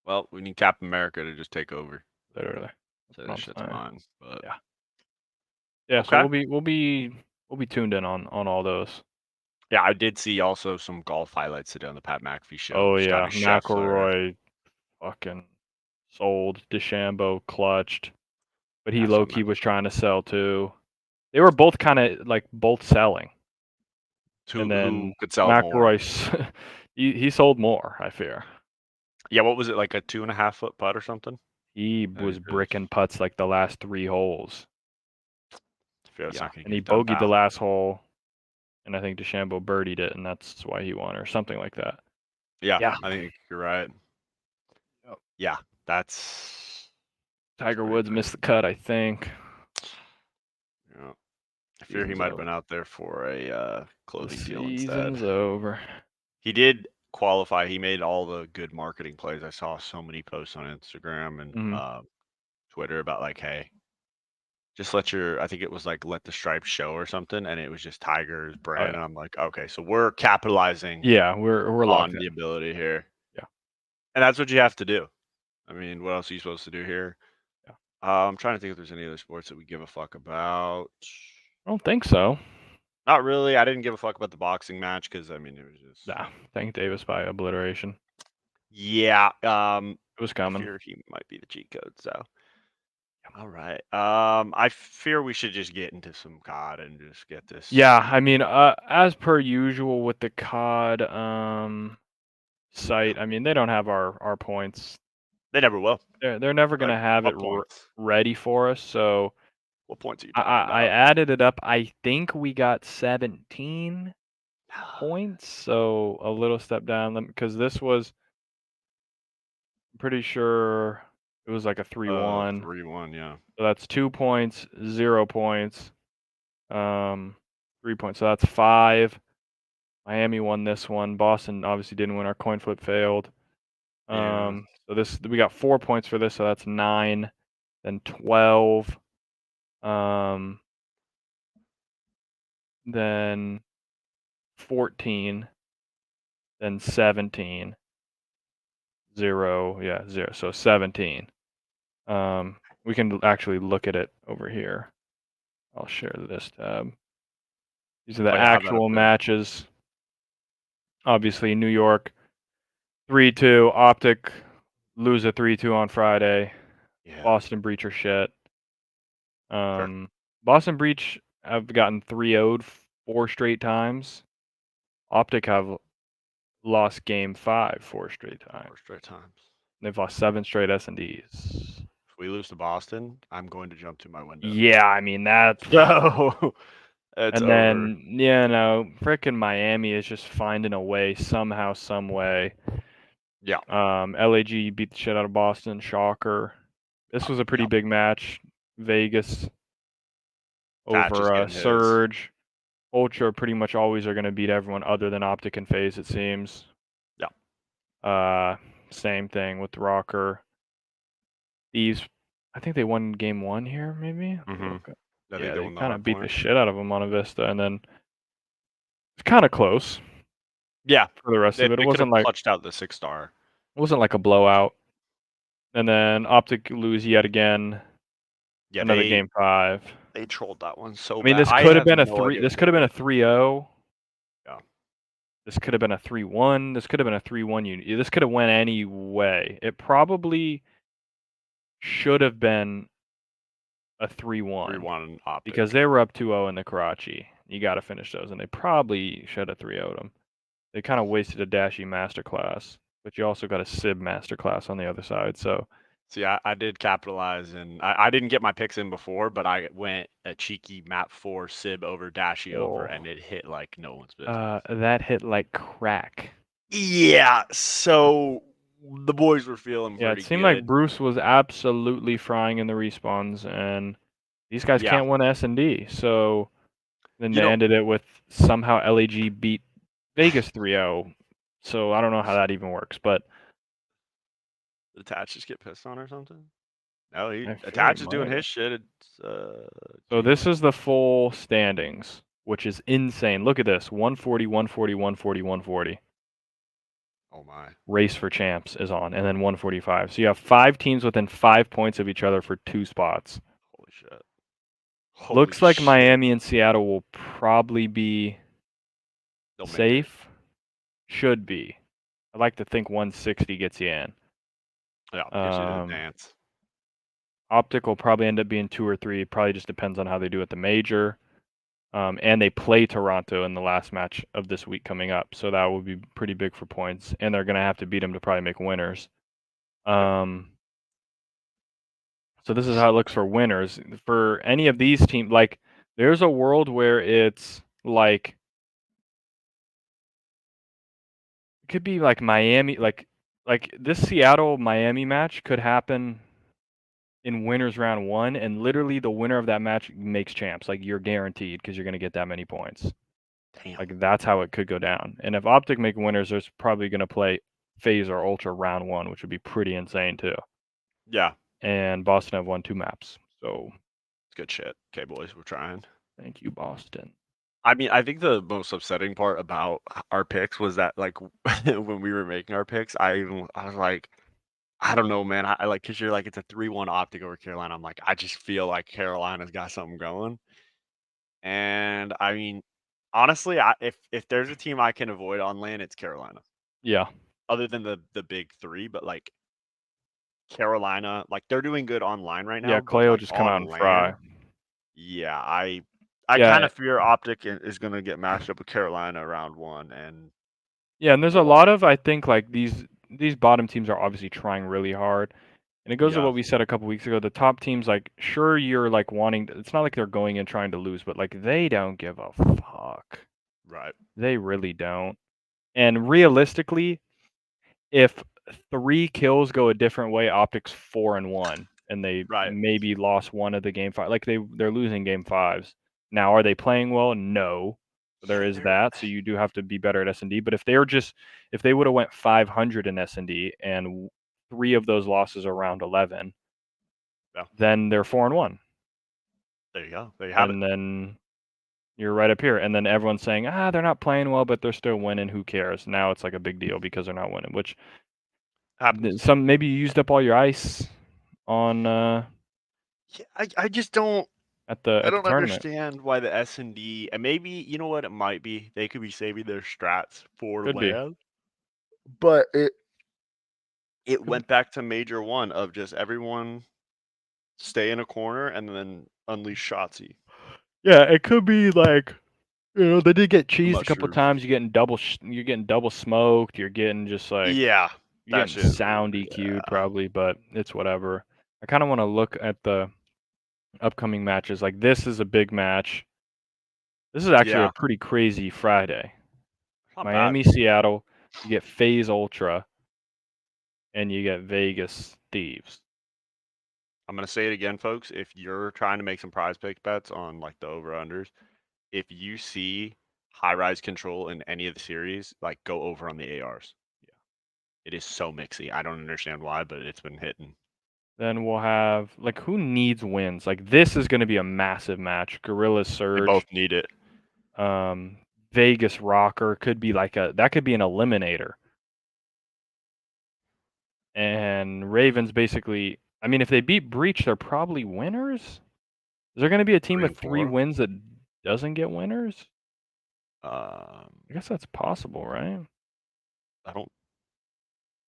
Well, we need Captain America to just take over. Literally. So That's what this I'm shit's saying. mine. But Yeah. Yeah, so okay. we'll be tuned in on all those. Yeah, I did see also some golf highlights today on the Pat McAfee show. Oh Scotty yeah, Scheffler. McElroy fucking sold. DeChambeau clutched, but he Yeah, low some key was trying to sell too. They were both kind of like both selling, and who then could sell more. McElroy he sold more. I fear Yeah, what was it, like a 2.5 foot putt or something? he I was bricking putts like the last 3 holes. feel it's Yeah, not gonna and he get done bogeyed the fast. last hole, and I think DeChambeau birdied it, and that's why he won or something like that. Yeah, Yeah, I think you're right. Yeah, that's Tiger pretty Woods big. missed the cut, I think. Yeah. I fear he Season's might have over. been out there for a The clothing deal instead. season's over. He did qualify. He made all the good marketing plays. I saw so many posts on Instagram and Mhm. Twitter about like, hey, just let your, I think it was like let the stripes show or something, and it was just Tiger's Oh, brand. yeah. And I'm like, okay, so we're capitalizing Yeah, we're locked on in. the ability here, Yeah, and that's what you have to do. I mean, what else are you supposed to do here? yeah. I'm trying to think if there's any other sports that we give a fuck about. I don't think so. Not really. I didn't give a fuck about the boxing match because I mean it was just Nah, thank Davis by obliteration. yeah. It was I coming. fear he might be the cheat code. So all right. I fear we should just get into some COD and just get this. Yeah, I mean, as per usual with the COD Yeah, site, I mean, they don't have our points. they never will. They're never Like gonna have it what points? ready for us. So What points are you I, talking I I about? added it up. I think we got 17 points, so a little step down because this was pretty sure it was like a 3-1. 3-1. Yeah. So that's 2 points, 0 points, um, 3 points. So that's 5. Miami won this one. Boston obviously didn't win. Our coin flip failed. Yeah. So this we got 4 points for this, so that's 9, then 12, um, then 14, then 17, 0, yeah, 0. So 17. We can actually look at it over here. I'll share this tab. These are the Oh yeah, I have that actual open. matches. Obviously, New York 3-2, Optic lose a 3-2 on Friday. Yeah. Boston Breach are shit. Sure. Boston Breach have gotten 3-0'd 4 straight times. Optic have lost game 5 4 straight times. 4 straight times. They've lost 7 straight S&Ds. If we lose to Boston, I'm going to jump to my window. Yeah, I mean that. So it's And over. then frickin' Miami is just finding a way somehow, some way. Yeah. LAG beat the shit out of Boston. Shocker. This was a pretty Yeah. big match. Vegas Thatch is over getting his. Surge. Ultra pretty much always are going to beat everyone other than Optic and FaZe, it seems. Yeah. Same thing with Rocker. Thieves, I think they won game 1 here, maybe? Let me Mm-hmm. look up. I think Yeah, they they won the kind hard of beat the point. shit out of them on a Vista, and then it's kind of close Yeah. for the rest They, of it. they could have clutched out the 6-star. It wasn't like a blowout. And then Optic lose yet again. Yeah, Another they game 5. they trolled that one so I mean, bad. this I could have have been a no 3. idea This what could they have been did. a 3-0. Yeah. This could have been a 3-1. This could have been a 3-1 This could have went any way. It probably should have been a 3-1 3-1 because Optic. they were up 2-0 in the Karachi. You got to finish those, and they probably should have 3-0'd them. They kind of wasted a Dashy masterclass, but you also got a Sib masterclass on the other side. So See, I did capitalize, and I didn't get my picks in before, but I went a cheeky map 4 Sib over Dashy over, oh, and it hit like no one's business. that hit like crack. Yeah, so the boys were feeling Yeah, it pretty seemed like good. Bruce was absolutely frying in the respawns, and these guys Yeah, can't win S&D. So then you they know, ended it with somehow LAG beat Vegas 3-0. So I don't know how that even works, but did Attach just get pissed on or something? No, he I feel he Attach is doing might have. his shit. It's So G1. this is the full standings, which is insane. Look at this: 140, 140, 140, 140. Oh my, Race for champs is on, and then 145. So you have 5 teams within 5 points of each other for 2 spots. holy shit, holy Looks like shit. Miami and Seattle will probably be They'll make it. safe. Should be. I'd like to think 160 gets you in. Yeah, gives you the Um, dance. Optic will probably end up being 2 or 3. Probably just depends on how they do at the major. And they play Toronto in the last match of this week coming up, so that will be pretty big for points. And they're gonna have to beat them to probably make winners. Yep. So this is how it looks for winners. For any of these teams, like there's a world where it's like it could be like Miami, like like this Seattle Miami match could happen in winners round 1, and literally the winner of that match makes champs. Like you're guaranteed because you're gonna get that many points. Damn. Like that's how it could go down. And if Optic make winners, there's probably gonna play Phase or Ultra round 1, which would be pretty insane too. Yeah, And Boston have won 2 maps, so it's good shit. Okay, boys, we're trying. thank you, Boston. I mean, I think the most upsetting part about our picks was that like when we were making our picks, I was like, I don't know, man. I like because you're like it's a 3-1 optic over Carolina. I'm like, I just feel like Carolina's got something going. And I mean, honestly, if there's a team I can avoid on land, it's Carolina. Yeah. Other than the big three, but like Carolina, like they're doing good online right Yeah, now, Clay but will like just come out on and fry. land, yeah, I kind Yeah, of fear Optic is gonna get matched up with Carolina round one, and yeah, and there's a we'll lot of I think, like, these bottom teams are obviously trying really hard, and it goes to yeah, what we said a couple weeks ago, the top teams, like, sure, you're, like, it's not like they're going in trying to lose, but, like, they don't give a fuck. right, They really don't. And realistically, if 3 kills go a different way, Optic's 4-1, and they right. maybe lost one of the game 5 like, they're losing game 5s. Now, are they playing well? No. So there Yeah, is they're that, so you do have to be better at S&D, but if they would've went 500 in S&D and 3 of those losses are round 11, yeah. then they're 4-1, There you go. There you have it. and then you're right up here, and then everyone's saying, "Ah, they're not playing well, but they're still winning, who cares?" Now it's like a big deal because they're not winning, which Happens. some maybe you used up all your ice on, Yeah, I just don't. I at the don't tournament. understand why the S&D, and maybe you know what it might be. They could be saving their strats for Could be. land, but it Could be. went back to major one of just everyone stay in a corner and then unleash Shotzi. Yeah, it could be like, they did get The cheesed a couple mushroom. times. You're getting double smoked. You're getting just like Yeah, you're that getting shit is sound EQ'd yeah. probably, but it's whatever. I kind of want to look at the upcoming matches. Like this is a big match. This is actually a Yeah, pretty crazy Friday. not bad. Miami, Seattle. You get FaZe Ultra, and you get Vegas Thieves. I'm gonna say it again, folks. If you're trying to make some prize pick bets on like the over unders, if you see high rise control in any of the series, like go over on the ARs. Yeah. It is so mixy. I don't understand why, but it's been hitting. Then we'll have like who needs wins? Like this is going to be a massive match. Gorilla They Surge, both need it. um, Vegas Rocker could be like that could be an eliminator. And Ravens basically, I mean, if they beat Breach, they're probably winners. Is there going to be a team Three with and 3 four. wins that doesn't get winners? Um, I guess that's possible, right? I don't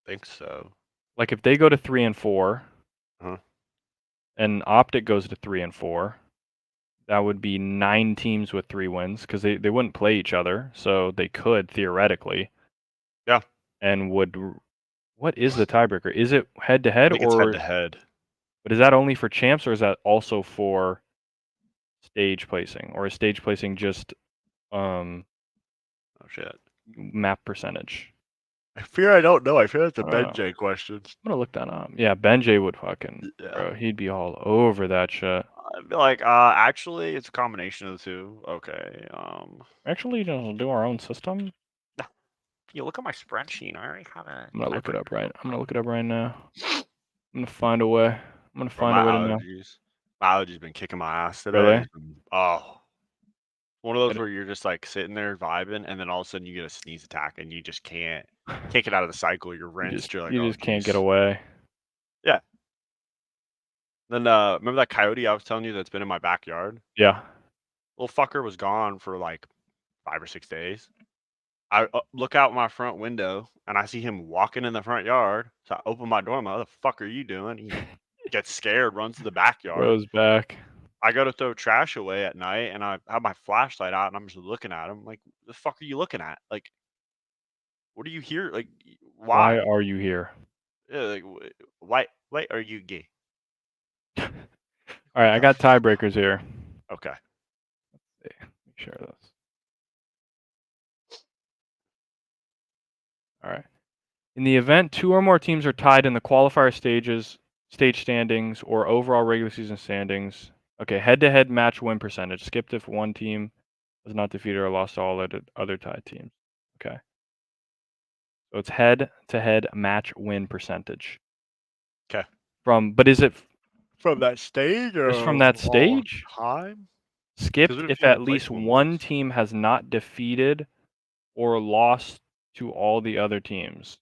think so. Like if they go to 3-4 Huh? and Optic goes to 3-4, that would be 9 teams with 3 wins because they wouldn't play each other, so they could theoretically Yeah, and would. What is the tiebreaker? Is it head to I head think it's head or? to head. But is that only for champs or is that also for stage placing, or is stage placing just um Oh shit. map percentage? I fear I don't know. I fear it's a I don't know. Benjay question. I'm gonna look that up. Yeah, Benjay would fucking, Yeah. bro. He'd be all over that shit. I'd be like, actually, it's a combination of the two. Okay. Actually, just do our own system. You look at my spreadsheet. I already have a I'm gonna look it up tiebreaker right. built I'm gonna out. look it up right now. I'm gonna find a way. I'm gonna Bro, find a way to know. my allergies been kicking my ass today. Really? It's been, oh, one of those where you're just like sitting there vibing, and then all of a sudden you get a sneeze attack, and you just can't get out of the cycle. You're rinsed. You're like, You oh, just can't get geez. away. Yeah. Then remember that coyote I was telling you that's been in my backyard? Yeah. Little fucker was gone for like 5 or 6 days. I look out my front window and I see him walking in the front yard. So I open my door. I'm like, what the fuck are you doing? He gets scared, runs to the backyard. Bro's back. I go to throw trash away at night and I have my flashlight out and I'm just looking at him. Like, the fuck are you looking at? Like, what are you here? Like, Why why? are you here? Yeah, like, why are you gay? All What right, I the got tiebreakers here. Okay. Let me share this. All right. In the event 2 or more teams are tied in the qualifier stage standings, or overall regular season standings. Okay, head-to-head match win percentage. Skipped if one team was not defeated or lost to all other tied teams. Okay. So it's head-to-head match win percentage. Okay. But is it From that stage or just from that all stage? time? Because Skipped what if if you at replace least one with one this? team has not defeated or lost to all the other teams.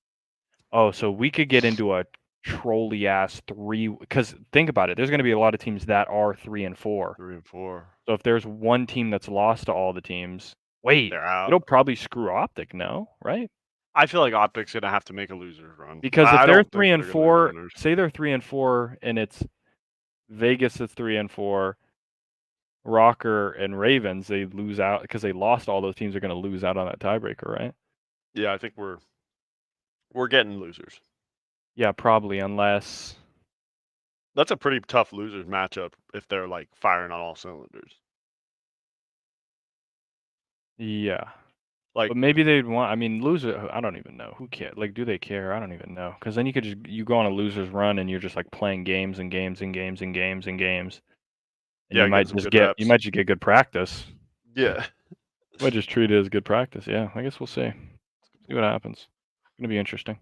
Oh, so we could get into a trolley ass 3, because think about it, there's gonna be a lot of teams that are 3 and 4. 3 and 4. So if there's one team that's lost to all the teams, wait, They're out. it'll probably screw Optic, no, right? I feel like Optic's gonna have to make a losers run. Because if I they're don't 3 think and they're gonna be the 4, winners. say they're 3 and 4 and it's Vegas that's 3 and 4, Rocker and Ravens, they lose out because they lost, all those teams are gonna lose out on that tiebreaker, right? Yeah, I think we're getting losers. Yeah, probably, unless That's a pretty tough losers matchup if they're like firing on all cylinders. yeah. Like But maybe they'd want. I mean, loser. I don't even know. Who cares? Like, do they care? I don't even know. Because then you could you go on a loser's run and you're just like playing games and games and games and games and games, and yeah, getting some good reps. just get good practice. Yeah. Might just treat it as good practice. Yeah, I guess we'll see. See what happens. It's gonna be interesting.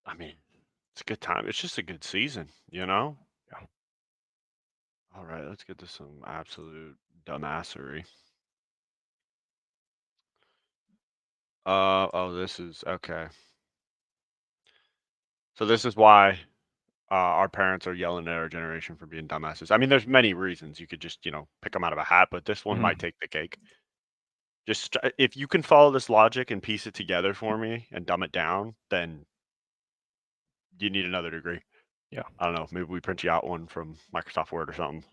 I mean, it's a good time. It's just a good season, you know? Yeah. All right, let's get to some absolute dumbassery. Oh, this is okay. So this is why our parents are yelling at our generation for being dumbasses. I mean, there's many reasons. You could just, pick them out of a hat, but this one might Mhm. take the cake. Just if you can follow this logic and piece it together for me and dumb it down, then you need another degree. Yeah. I don't know. Maybe we print you out one from Microsoft Word or something.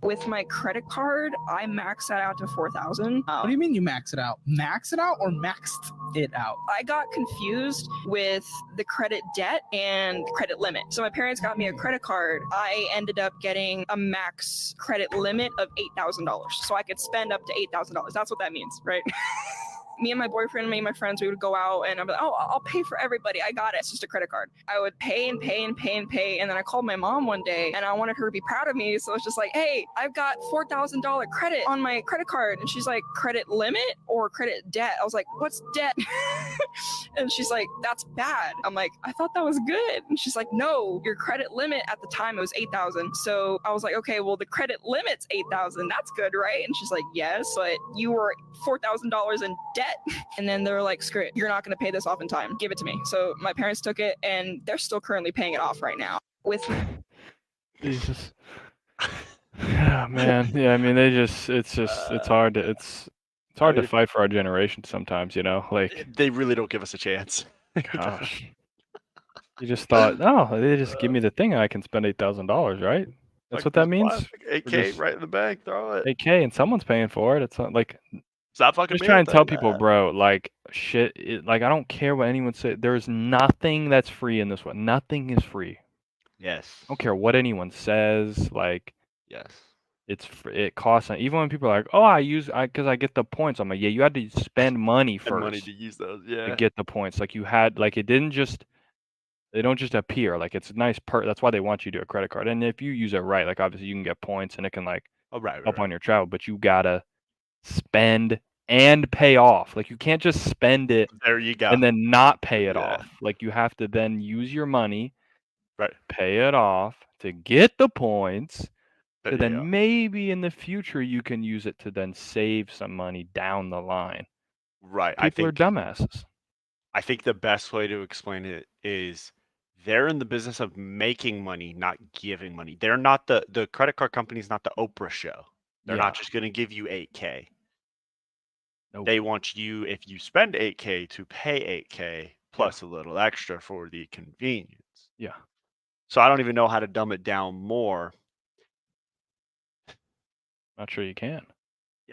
With my credit card, I maxed that out to 4,000. What do you mean you max it out? Max it out or maxed it out? I got confused with the credit debt and credit limit. So my parents got me a credit card. I ended up getting a max credit limit of $8,000. So I could spend up to $8,000. That's what that means, right? Me and my boyfriend, me and my friends, we would go out and I'd be like, oh, I'll pay for everybody. I got it. It's just a credit card. I would pay and pay and pay and pay. And then I called my mom one day and I wanted her to be proud of me. So it's just like, hey, I've got $4,000 credit on my credit card. And she's like, credit limit or credit debt? I was like, what's debt? And she's like, that's bad. I'm like, I thought that was good. And she's like, no, your credit limit at the time it was 8,000. So I was like, okay, well the credit limit's 8,000. That's good, right? And she's like, yes, but you were $4,000 in debt. And then they were like, screw it, you're not going to pay this off in time. Give it to me. So my parents took it and they're still currently paying it off right now. With Jesus. Yeah, man. Yeah, I mean, it's hard to fight for our generation sometimes, like, They really don't give us a chance. gosh. You just thought, oh, they just give me the thing and I can spend $8,000, right? That's Like what that first means? class, like We're 8K just right in the bank, throw it. 8K and someone's paying for it. It's not like, Stop fucking just me try up and tell then. people, bro, like, shit, like, I don't care what anyone says. There's nothing that's free in this one. Nothing is free. Yes. I don't care what anyone says. Like, Yes. it costs. Even when people are like, oh, because I get the points. I'm like, yeah, you had to spend money And money first to use those. to Yeah. get the points. Like, they don't just appear. Like, it's a nice that's why they want you to do a credit card. And if you use it right, like, obviously you can get points and it can, like, Oh, right, help right. on your travel, but you gotta spend and pay off. Like, you can't just spend it There you go. and then not pay it Yeah. off. Like, you have to then use your money, Right. pay it off to get the points. There So you go. then maybe in the future you can use it to then save some money down the line. Right. People are dumbasses. I think the best way to explain it is they're in the business of making money, not giving money. They're not the credit card company's not the Oprah show. They're Yeah. not just going to give you 8K. Nope. They want you, if you spend 8K, to pay 8K plus a little extra for the convenience. Yeah. So I don't even know how to dumb it down more. Not sure you can.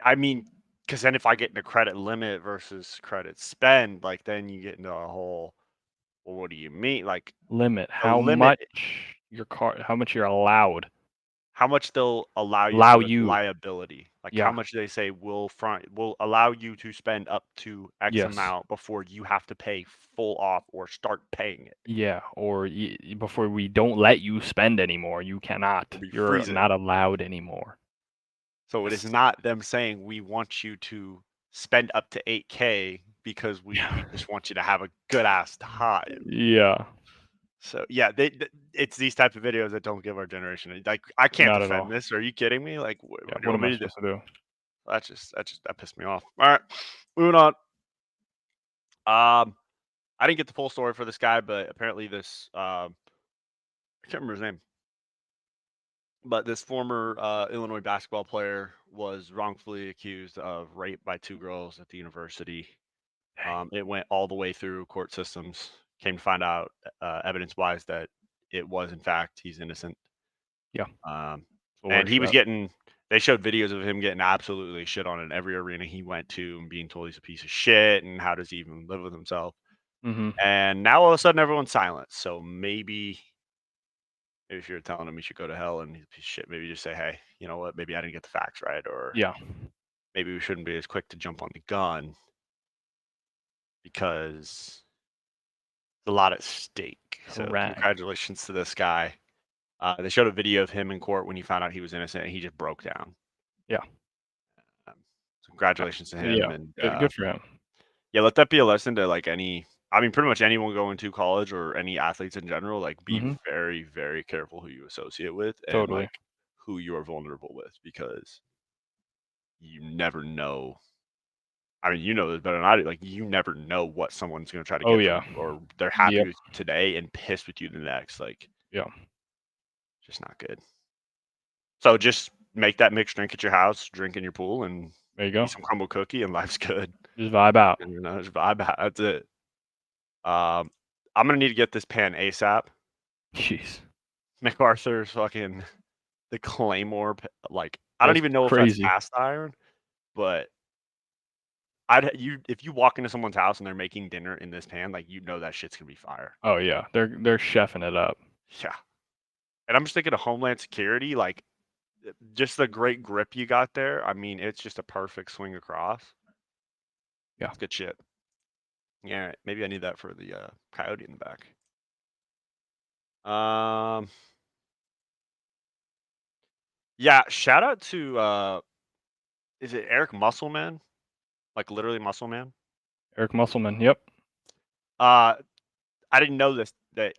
I mean, because then if I get into credit limit versus credit spend, like then you get into a whole, well, what do you mean? Like Limit. a How limit, much how much you're allowed. how much they'll allow you Allow for, like, you. liability. Like, Yeah. how much they say will allow you to spend up to X Yes. amount before you have to pay full off or start paying it. Yeah, or before we don't let you spend anymore, you cannot. We You're freeze it. not allowed anymore. So it is not them saying we want you to spend up to 8K because we just want you to have a good ass time. Yeah, So yeah, it's these type of videos that don't give our generation like I can't not at all. defend this. Are you kidding me? Like what Yeah, do you what want am I me to do? supposed to do? That pissed me off. All right, moving on. I didn't get the full story for this guy, but apparently this I can't remember his name, but this former Illinois basketball player was wrongfully accused of rape by 2 girls at the university. It went all the way through court systems. Came to find out, evidence-wise, that it was in fact he's innocent. Yeah. And he was getting. They showed videos of him getting absolutely shit on in every arena he went to, and being told he's a piece of shit, and how does he even live with himself? Mm-hmm. And now all of a sudden everyone's silent. So maybe if you're telling him he should go to hell and he's a piece of shit, maybe just say, hey, you know what? Maybe I didn't get the facts right, or Yeah. maybe we shouldn't be as quick to jump on the gun because a lot at stake. So Correct. congratulations to this guy. They showed a video of him in court when he found out he was innocent, and he just broke down. Yeah. So congratulations to him, Yeah. and Good for him. yeah, let that be a lesson to like pretty much anyone going to college or any athletes in general. Like, be Mhm. very, very careful who you associate with and Totally. like who you are vulnerable with, because you never know. I mean, you know this better than I do. Like, you never know what someone's going to try to Oh get yeah. from you, or they're happy Yep. with you today and pissed with you the next. Like, Yeah. just not good. So just make that mixed drink at your house, drink in your pool, and There you go. eat some crumble cookie, and life's good. Just vibe out. And, just vibe out. That's it. I'm gonna need to get this pan ASAP. Jeez. MacArthur's fucking the Claymore. Like, I don't That's even know if that's crazy. cast iron, but if you walk into someone's house and they're making dinner in this pan, like, you know that shit's gonna be fire. Oh yeah. They're chefing it up. Yeah. And I'm just thinking of Homeland Security, like, just the great grip you got there. I mean, it's just a perfect swing across. Yeah. It's good shit. Yeah, maybe I need that for the coyote in the back. Yeah, shout out to is it Eric Musselman? Like, literally Musselman? Eric Musselman. Yep. I didn't know this, that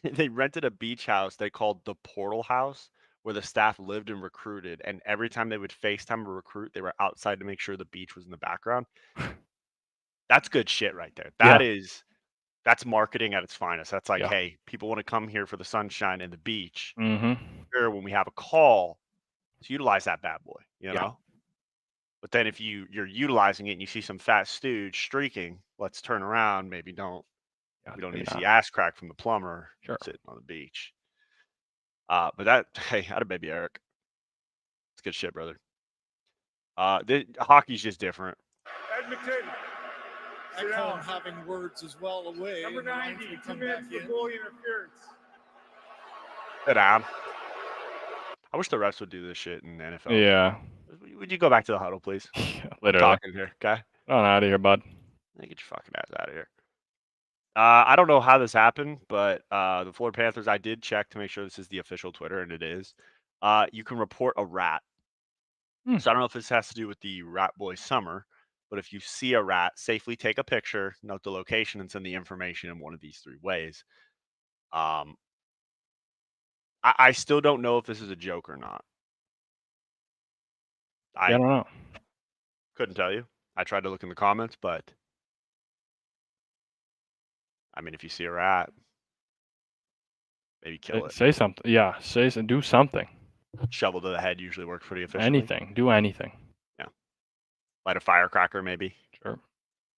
they rented a beach house they called the Portal House, where the staff lived and recruited, and every time they would FaceTime a recruit, they were outside to make sure the beach was in the background. That's good shit right there. Yeah. That's marketing at its finest. That's like, Yeah. hey, people want to come here for the sunshine and the beach. Mhm. Sure, when we have a call, to utilize that bad boy, you Yeah. know? But then if you're utilizing it and you see some fat stooge streaking, let's turn around. Maybe don't. Yeah. We don't do need to see not. ass crack from the plumber Sure. sitting on the beach. But that, hey, had a baby Eric. It's good shit, brother. Hockey's just different. Ed McTaven. I call him having words as well away. Number and the Lions 90, would 2 come minutes back for in. goalie interference. Sit down. I wish the refs would do this shit in the NFL. Yeah. Would you go back to the huddle, please? Literally. Talking here, okay? On out of here, bud. Get your fucking ass out of here. I don't know how this happened, but the Florida Panthers, I did check to make sure this is the official Twitter, and it is. You can report a rat. So I don't know if this has to do with the Rat Boy Summer, but if you see a rat, safely take a picture, note the location, and send the information in one of these 3 ways. I still don't know if this is a joke or not. Yeah, I don't know. Couldn't tell you. I tried to look in the comments, but I mean, if you see a rat, maybe kill it. Say something. Yeah. Do something. Shovel to the head usually works pretty efficiently. Anything. Do anything. Yeah. Light a firecracker, maybe. Sure.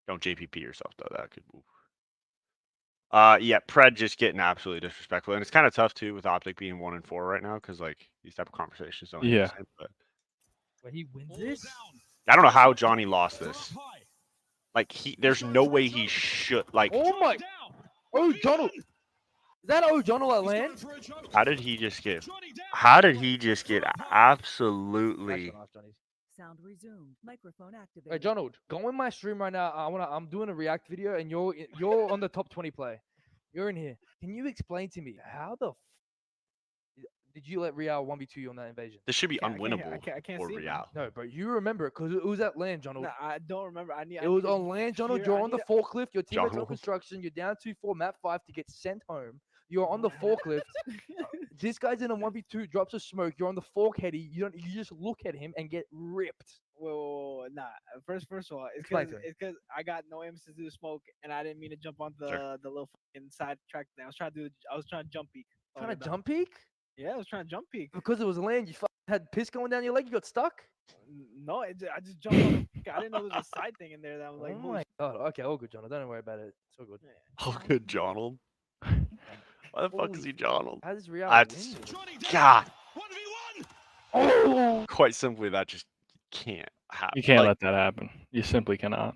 Don't JPP yourself, though. That could move. Yeah, Pred just getting absolutely disrespectful, and it's kind of tough too with Optic being 1-4 right now, because like these type of conversations don't hit the same. But he wins this. I don't know how Johnny lost this. Like, there's no way he should. Like, Oh my! Oh, Donald! Is that O'Donnell at land? How did he just get? How did he just get absolutely? Nice, Johnny. Sound resumed. Microphone activated. Hey, Donald, go in my stream right now. I'm doing a react video, and you're on the top 20 play. You're in here. Can you explain to me how the did you let Real 1v2 you on that invasion? This should be I can't- I unwinnable can't- I can't for see it, Real. No, but you remember it because it was at land, Donald. No, I don't remember. I need. It was on land, Donald. You're on the forklift. Your teammate's on Donald. construction. You're down 2-4, map 5 to get sent home. You're on the forklift. This guy's in a 1v2, drops a smoke. You're on the fork heady. You just look at him and get ripped. Whoa, nah. First of all, Explain to me. it's because I got no aims to do smoke, and I didn't mean to jump on the little fucking side track thing. I was trying to jump peek. Trying to jump peek? Yeah, I was trying to jump peek. Because it was land, you had piss going down your leg. You got stuck. No, I just jumped on. I didn't know there was a side thing in there that was like. Oh my god. Okay, all good, John. Don't worry about it. It's all good. Oh, good, Donald. Why the fuck is he Donald? How does Real That's win? God. Oh, quite simply, that just can't happen. You can't Like, let that happen. You simply cannot.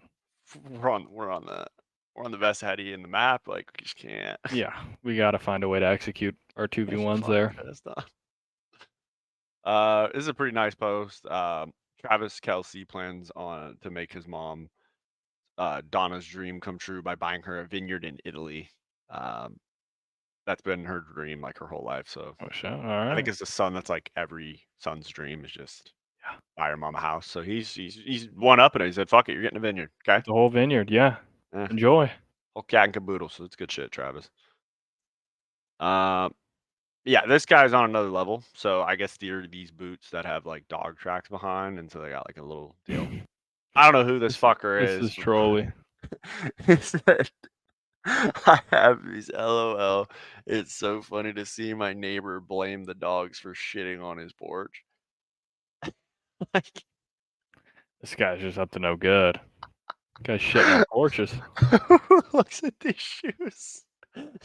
we're on the best heady in the map. Like, we just can't. Yeah, we got to find a way to execute our 2v1s there. That's not. This is a pretty nice post. Travis Kelsey plans on to make his mom Donna's dream come true by buying her a vineyard in Italy. That's been her dream like her whole life. So Oh shit! All I right. think it's the son that's like every son's dream is just buy your mom a house. So he's one up in it. He said, "Fuck it, you're getting a vineyard." Okay, The whole vineyard. Yeah. Eh. Enjoy. whole cat and caboodle. So it's good shit, Travis. Yeah, this guy's on another level. So I guess they're these boots that have like dog tracks behind, and so they got like a little deal. I don't know who this fucker This is. is trolly. He said, I have these LOL. It's so funny to see my neighbor blame the dogs for shitting on his porch. Like, This guy's just up to no good. Guy's shitting on porches. who looks at these shoes?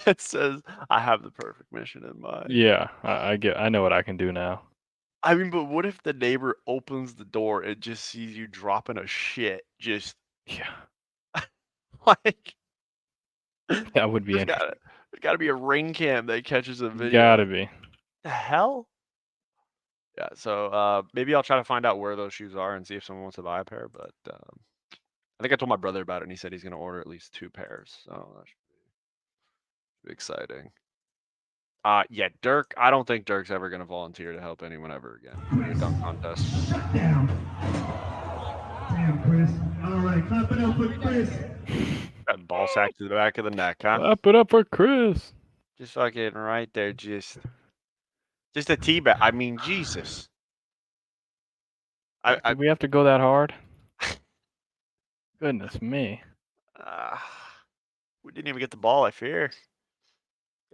It says, I have the perfect mission in mind. Yeah, I know what I can do now. I mean, but what if the neighbor opens the door and just sees you dropping a shit? Just Yeah, like that would be there's interesting. gotta be a ring cam that catches a video. Gotta be. The hell? Yeah, so maybe I'll try to find out where those shoes are and see if someone wants to buy a pair. But I think I told my brother about it, and he said he's gonna order at least 2 pairs. So that should be exciting. Yeah, Dirk. I don't think Dirk's ever gonna volunteer to help anyone ever again. In a dunk contest. Damn, Chris. All right, clap it up for Chris. That ball sack to the back of the neck, huh? Clap it up for Chris. Just fucking right there, just a teabag. I mean, Jesus. Did we have to go that hard? Goodness me. We didn't even get the ball, I fear.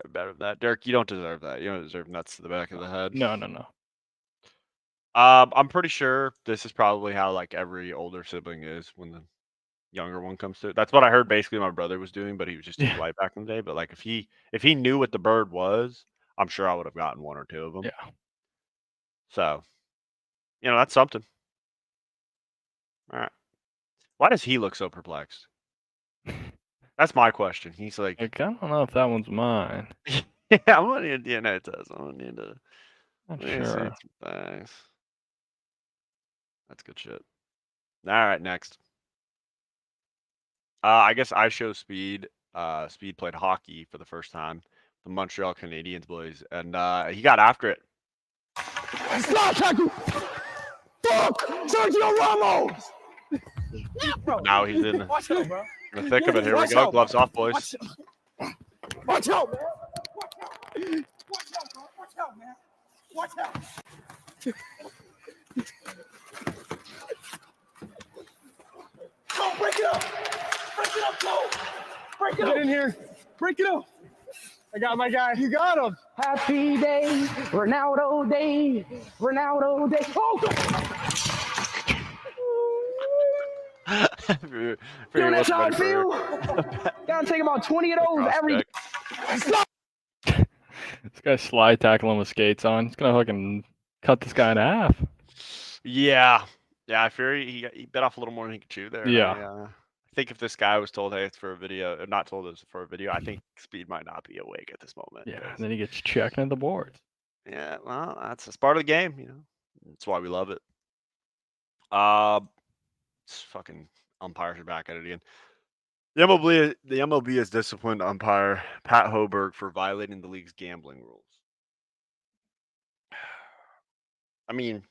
Got better than that. Dirk, you don't deserve that. You don't deserve nuts to the back of the head. No. I'm pretty sure this is probably how like every older sibling is when the younger one comes to it. That's what I heard basically my brother was doing, but he was just too Yeah. light back in the day. But like if he knew what the bird was, I'm sure I would have gotten 1 or 2 of them. Yeah. So, that's something. All right. Why does he look so perplexed? That's my question. He's like, I don't know if that one's mine. yeah, I'm gonna need a DNA test. I'm gonna need to Not see sure. some things. That's good shit. All right, next. I guess I show Speed. Speed played hockey for the first time. The Montreal Canadiens boys, and he got after it. Stop tackle! Fuck! Sergio Ramos! Now he's in Watch out, bro. the thick of it. Here we Watch go. out. Gloves off, boys. Watch out, man! Watch out, bro! Watch out, man! Watch out! Go, break it up! Break it up, go! Break it up! Get in here! Break it up! I got my guy. You got him. Happy day, Ronaldo day, Ronaldo day. Oh, Very Feel that's how I much ready feel. for Gotta take about 20 of those cross every. check. This guy's slide tackling with skates on. He's gonna fucking cut this guy in half. Yeah, I fear he bit off a little more than he could chew there. Yeah. I think if this guy was told, hey, it's for a video, not told it's for a video, I think Speed might not be awake at this moment. Yeah, 'cause- and then he gets checked into the boards. Yeah, well, that's part of the game, you know. That's why we love it. Fucking umpires are back at it again. The MLB has disciplined umpire Pat Hoberg for violating the league's gambling rules. I mean,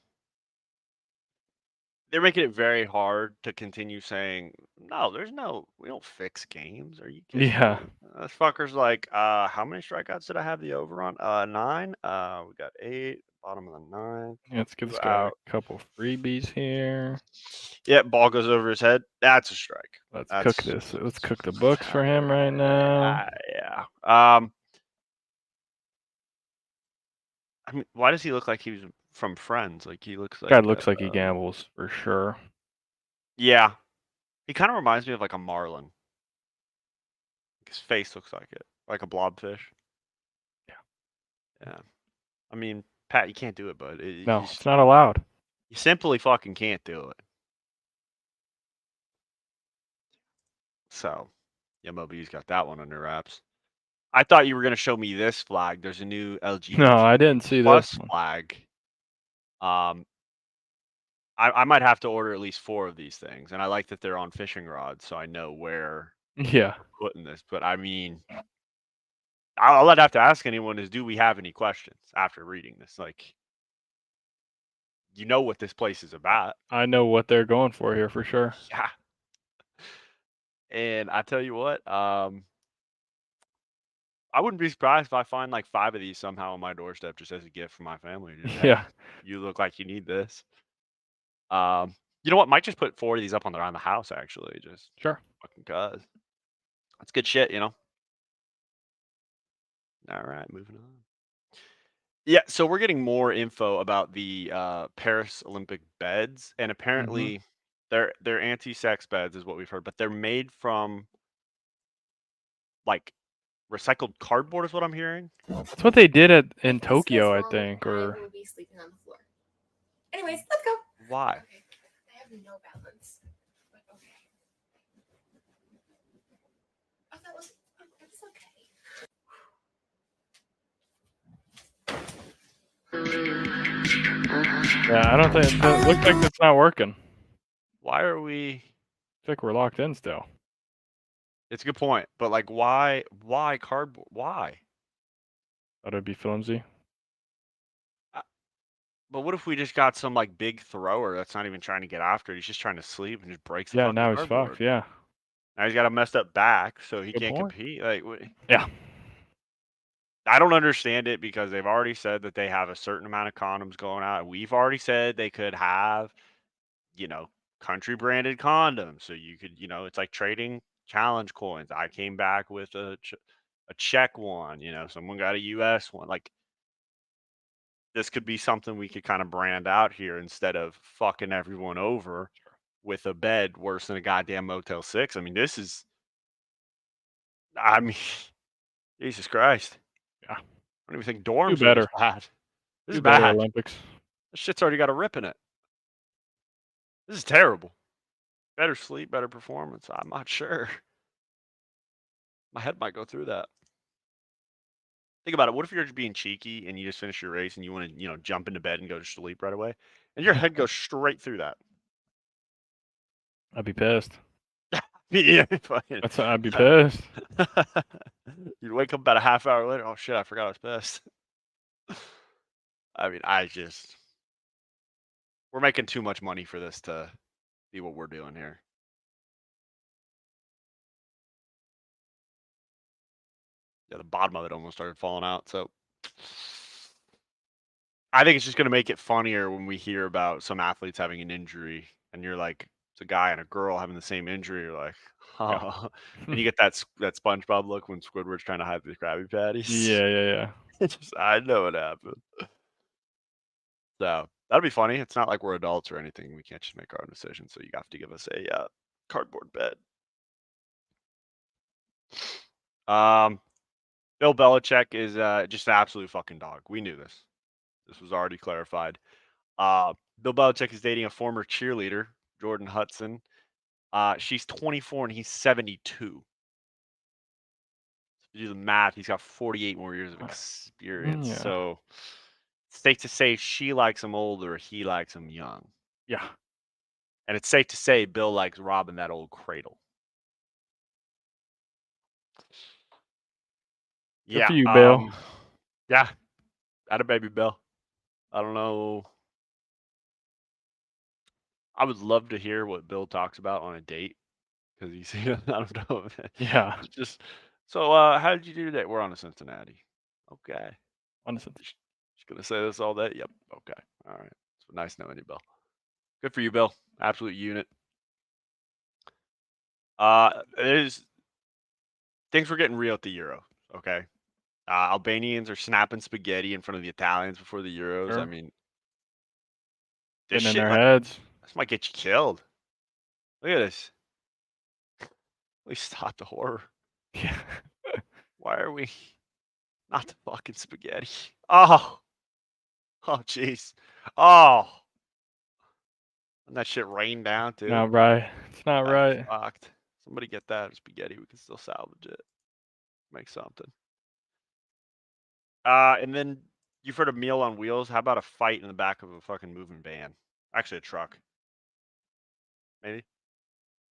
they're making it very hard to continue saying, no, we don't fix games. Are you kidding Yeah. me? This fucker's like, how many strikeouts did I have the over on? 9. We got 8, bottom of the 9th. Let's give this 2 guy out. a couple freebies here. Yeah, ball goes over his head. That's a strike. Let's That's, cook this. Let's cook the books for him right now. Yeah. I mean, why does he look like he was from Friends? Like he looks like Guy looks like he gambles for sure. Yeah, he kind of reminds me of like a marlin. His face looks like it, like a blobfish. Yeah. I mean, Pat, you can't do it, bud. No, it's not allowed. You simply fucking can't do it. So, MLB's got that one under wraps. I thought you were gonna show me this flag. There's a new LGBT No, I didn't see plus this one. flag. I might have to order at least 4 of these things, and I like that they're on fishing rods, so I know where Yeah. we're putting this. But I mean, all I'd have to ask anyone is, do we have any questions after reading this? Like, you know what this place is about. I know what they're going for here for sure. Yeah. And I tell you what, I wouldn't be surprised if I find like 5 of these somehow on my doorstep just as a gift from my family. Just, hey, Yeah. you look like you need this. You know what? Might just put 4 of these up around the house actually, just Sure. fucking cuz. That's good shit, you know. All right, moving on. Yeah, so we're getting more info about the Paris Olympic beds, and apparently they're anti-sex beds, is what we've heard, but they're made from like recycled cardboard, is what I'm hearing. That's what they did in Tokyo, I think, or. I will be sleeping on the floor. Anyways, let's go. Why? Okay. I have no balance. But okay. Oh, that's okay. Yeah, I don't think it looks like it's not working. Why are we? I think we're locked in still. It's a good point, but like, why cardboard? Why? Thought it'd be flimsy. But what if we just got some like big thrower that's not even trying to get after it? He's just trying to sleep and just breaks the Yeah, fucking now he's cardboard. fucked. Yeah. Now he's got a messed up back, so he Good can't point. compete. Like, Yeah. I don't understand it because they've already said that they have a certain amount of condoms going out. And we've already said they could have, you know, country branded condoms. So you could, you know, it's like trading challenge coins. I came back with a Czech one, you know, someone got a US one. Like, this could be something we could kind of brand out here instead of fucking everyone over with a bed worse than a goddamn Motel 6. I mean, Jesus Christ. Yeah. I don't even think dorms Do are better. this bad. This Do is better, bad. Olympics. This shit's already got a rip in it. This is terrible. Better sleep, better performance. I'm not sure. My head might go through that. Think about it. What if you're just being cheeky and you just finish your race and you want to, you know, jump into bed and go to sleep right away, and your head goes straight through that? I'd be pissed. Yeah, fucking. I'd be pissed. You'd wake up about a half hour later. Oh shit! I forgot I was pissed. I mean, we're making too much money for this to be what we're doing here. Yeah, the bottom of it almost started falling out. So I think it's just going to make it funnier when we hear about some athletes having an injury and you're like, it's a guy and a girl having the same injury. You're like, oh, Yeah. and you get that SpongeBob look when Squidward's trying to hide the Krabby Patties. Yeah. I know it happened. So that'll be funny. It's not like we're adults or anything. We can't just make our own decisions. So you have to give us a cardboard bed. Bill Belichick is just an absolute fucking dog. We knew this. This was already clarified. Bill Belichick is dating a former cheerleader, Jordan Hudson. She's 24 and he's 72. If you do the math, he's got 48 more years of experience. Yeah. So it's safe to say she likes him older, he likes him young. Yeah. And it's safe to say Bill likes robbing that old cradle. Good for you, Bill. Yeah. Atta baby Bill. I don't know. I would love to hear what Bill talks about on a date. Because he's, I don't know. Yeah. It's just, so how did you do today? We're on to Cincinnati. Okay. Honestly. Just going to say this all day? Yep. Okay. All right. It's nice knowing you, Bill. Good for you, Bill. Absolute unit. Things were getting real at the Euro. Okay. Albanians are snapping spaghetti in front of the Italians before the Euros. Sure. I mean, this Getting in shit their heads. this might get you killed. Look at this. At least stop the horror. Yeah. Why are we not the fucking spaghetti? Oh, jeez. Oh, and that shit rained down too. Not right. It's not right. Fucked. Somebody get that spaghetti. We can still salvage it. Make something. And then you've heard of Meal on Wheels. How about a fight in the back of a fucking moving van? Actually, a truck. Maybe.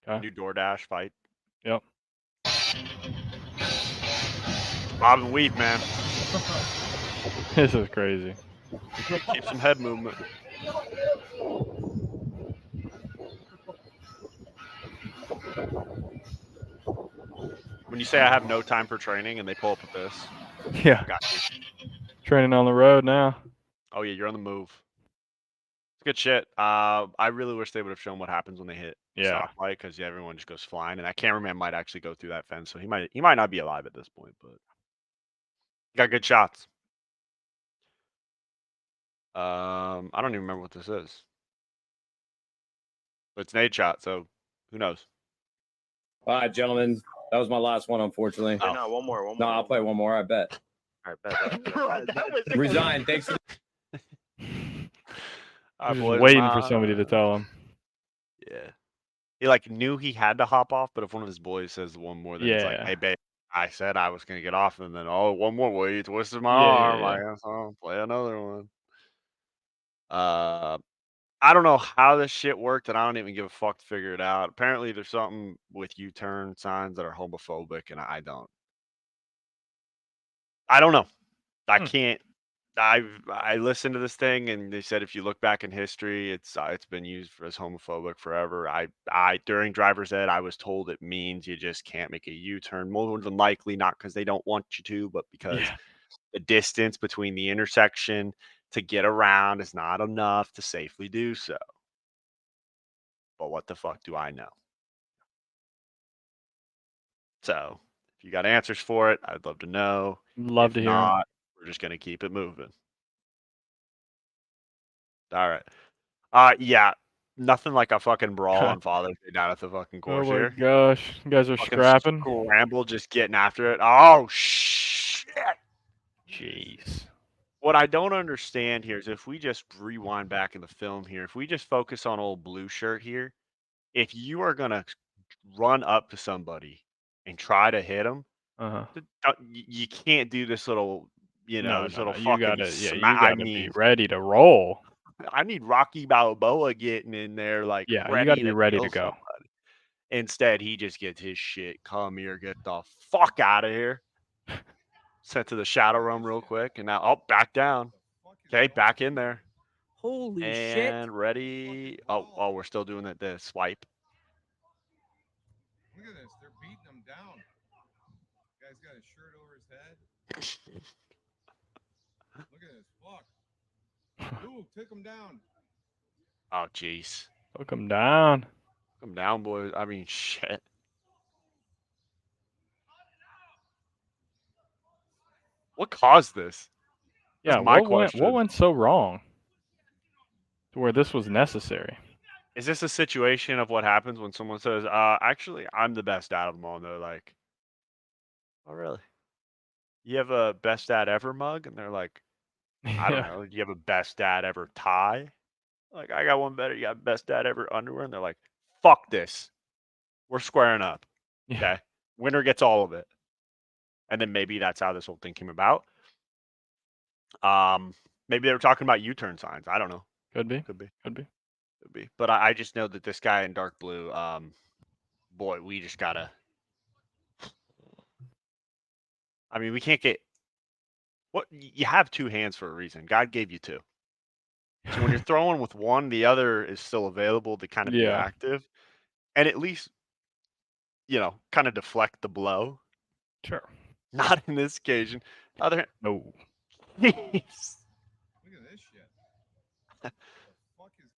Okay. New DoorDash fight. Yep. Bob and weave, man. This is crazy. Keep some head movement. When you say I have no time for training and they pull up with this, Yeah. got you. Training on the road now. Oh yeah, you're on the move. It's good shit. I really wish they would have shown what happens when they hit Yeah. stoplight because everyone just goes flying, and that cameraman might actually go through that fence, so he might not be alive at this point, but got good shots. I don't even remember what this is, but it's an 8 shot, so who knows? All right, gentlemen, that was my last one, unfortunately. Oh. No, one more. No, I'll play one more. I bet. All right, bet. Resign. Thanks. I was just waiting for somebody to tell him. Yeah. He like knew he had to hop off, but if one of his boys says one more, then it's like, Yeah. hey babe, I said I was gonna get off, and then one more, well, you twisted my Yeah, arm. yeah, I yeah. guess I'll play another one. I don't know how this shit worked, and I don't even give a fuck to figure it out. Apparently, there's something with U-turn signs that are homophobic, and I don't know. I can't. I listened to this thing, and they said if you look back in history, it's been used as homophobic forever. I during driver's ed, I was told it means you just can't make a U-turn. More than likely, not because they don't want you to, but because Yeah. the distance between the intersection to get around is not enough to safely do so. But what the fuck do I know? So if you got answers for it, I'd love to know. Love If to hear 'em. not, we're just gonna keep it moving. All right. Yeah. Nothing like a fucking brawl on Father's Day down at the fucking Oh course my here. gosh. You guys are Fucking scrapping? scramble, just getting after it. Oh shit. Jeez. What I don't understand here is if we just rewind back in the film here, if we just focus on old blue shirt here, if you are gonna run up to somebody and try to hit them, Uh-huh. you can't do this little, No, this no, little no. You fucking gotta, yeah, smack. you gotta be ready to roll. I need Rocky Balboa getting in there, like Yeah, you ready gotta be to ready to kill go. somebody. Instead, he just gets his shit. Come here, get the fuck out of here. Sent to the shadow realm real quick, and now back down. Okay, back in there. Holy shit. And ready. Oh, we're still doing it. The swipe. Look at this. They're beating him down. Guy's got his shirt over his head. Look at this. Fuck. Ooh, took him down. Oh, jeez. Took him down. Come down, boys. I mean, shit. What caused this? Yeah, That's my what question. went so wrong to where this was necessary? Is this a situation of what happens when someone says, actually, I'm the best out of them all? And they're like, oh, really? You have a best dad ever mug? And they're like, I don't know. Do you have a best dad ever tie? Like, I got one better. You got best dad ever underwear? And they're like, fuck this. we're squaring up. Yeah. Okay, winner gets all of it, and then maybe that's how this whole thing came about. Maybe they were talking about U-turn signs. I don't know. Could be. Could be. Could be. Could be. But I just know that this guy in dark blue, boy, we just gotta. I mean, we can't get. What you have two hands for a reason. God gave you two. So when you're throwing with one, the other is still available to kind of be Yeah. active, and at least, kind of deflect the blow. Sure. Not in this occasion. Other hand, No. jeez. Look at this shit. The fuck is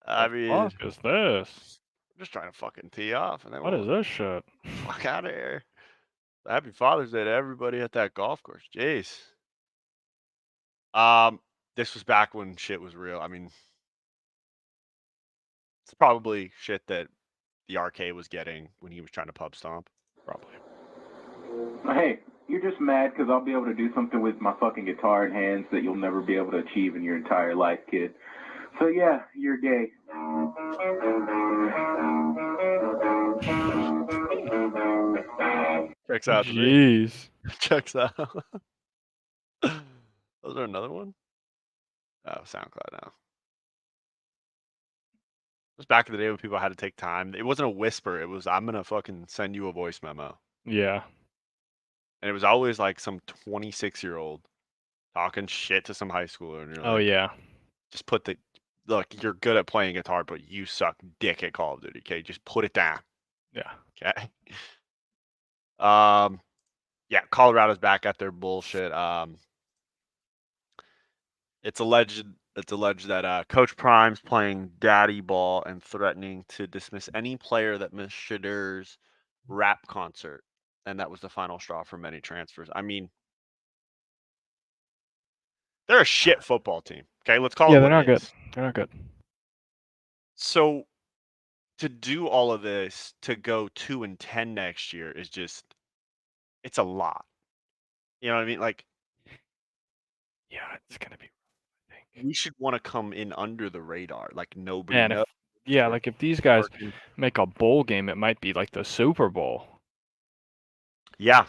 I The mean, fuck is this? I'm just trying to fucking tee off, and then What is this shit? fuck out of here. Happy Father's Day to everybody at that golf course. Jeez. This was back when shit was real. I mean, it's probably shit that the RK was getting when he was trying to pub stomp. Probably. Hey, you're just mad because I'll be able to do something with my fucking guitar in hands that you'll never be able to achieve in your entire life, kid. So yeah, you're gay. Checks out to me. Jeez. Checks out. Was there another one? Oh, SoundCloud now. It was back in the day when people had to take time. It wasn't a whisper. It was, I'm going to fucking send you a voice memo. Yeah. And it was always like some 26-year-old talking shit to some high schooler. And you're Oh like, yeah. just put the, look, you're good at playing guitar, but you suck dick at Call of Duty. Okay. Just put it down. Yeah. Okay. Yeah, Colorado's back at their bullshit. It's alleged that Coach Prime's playing daddy ball and threatening to dismiss any player that missed Shadur's rap concert, and that was the final straw for many transfers. I mean, they're a shit football team. Okay, let's call Yeah, it they're what not it good. is. They're not good. So to do all of this to go 2-10 next year is just, it's a lot. You know what I mean? Like, Yeah, it's gonna be. I think. we should want to come in under the radar, like nobody Man, knows. if these guys make a bowl game, it might be like the Super Bowl. Yeah.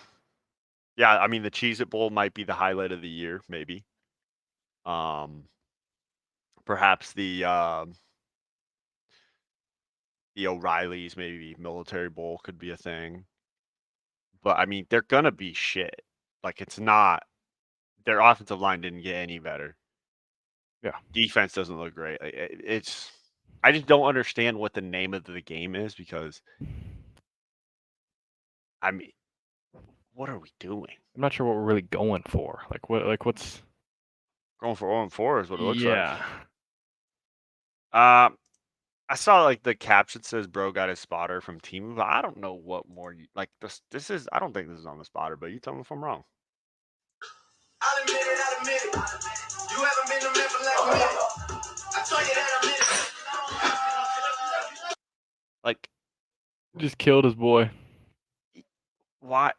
Yeah, I mean the Cheez-It Bowl might be the highlight of the year, maybe. Perhaps the O'Reillys, maybe Military Bowl could be a thing. But I mean, they're gonna be shit. Like it's not. Their offensive line didn't get any better. Yeah. Defense doesn't look great. It's. I just don't understand what the name of the game is because. I mean, what are we doing? I'm not sure what we're really going for. What's Going for 0-4 is what it looks like. Yeah. I saw like the caption says bro got his spotter from Temu, but I don't know what more you like this is. I don't think this is on the spotter, but you tell me if I'm wrong. I'll admit it. You haven't been a man for like a minute. I tell you that I'm in. Like, just killed his boy. Why?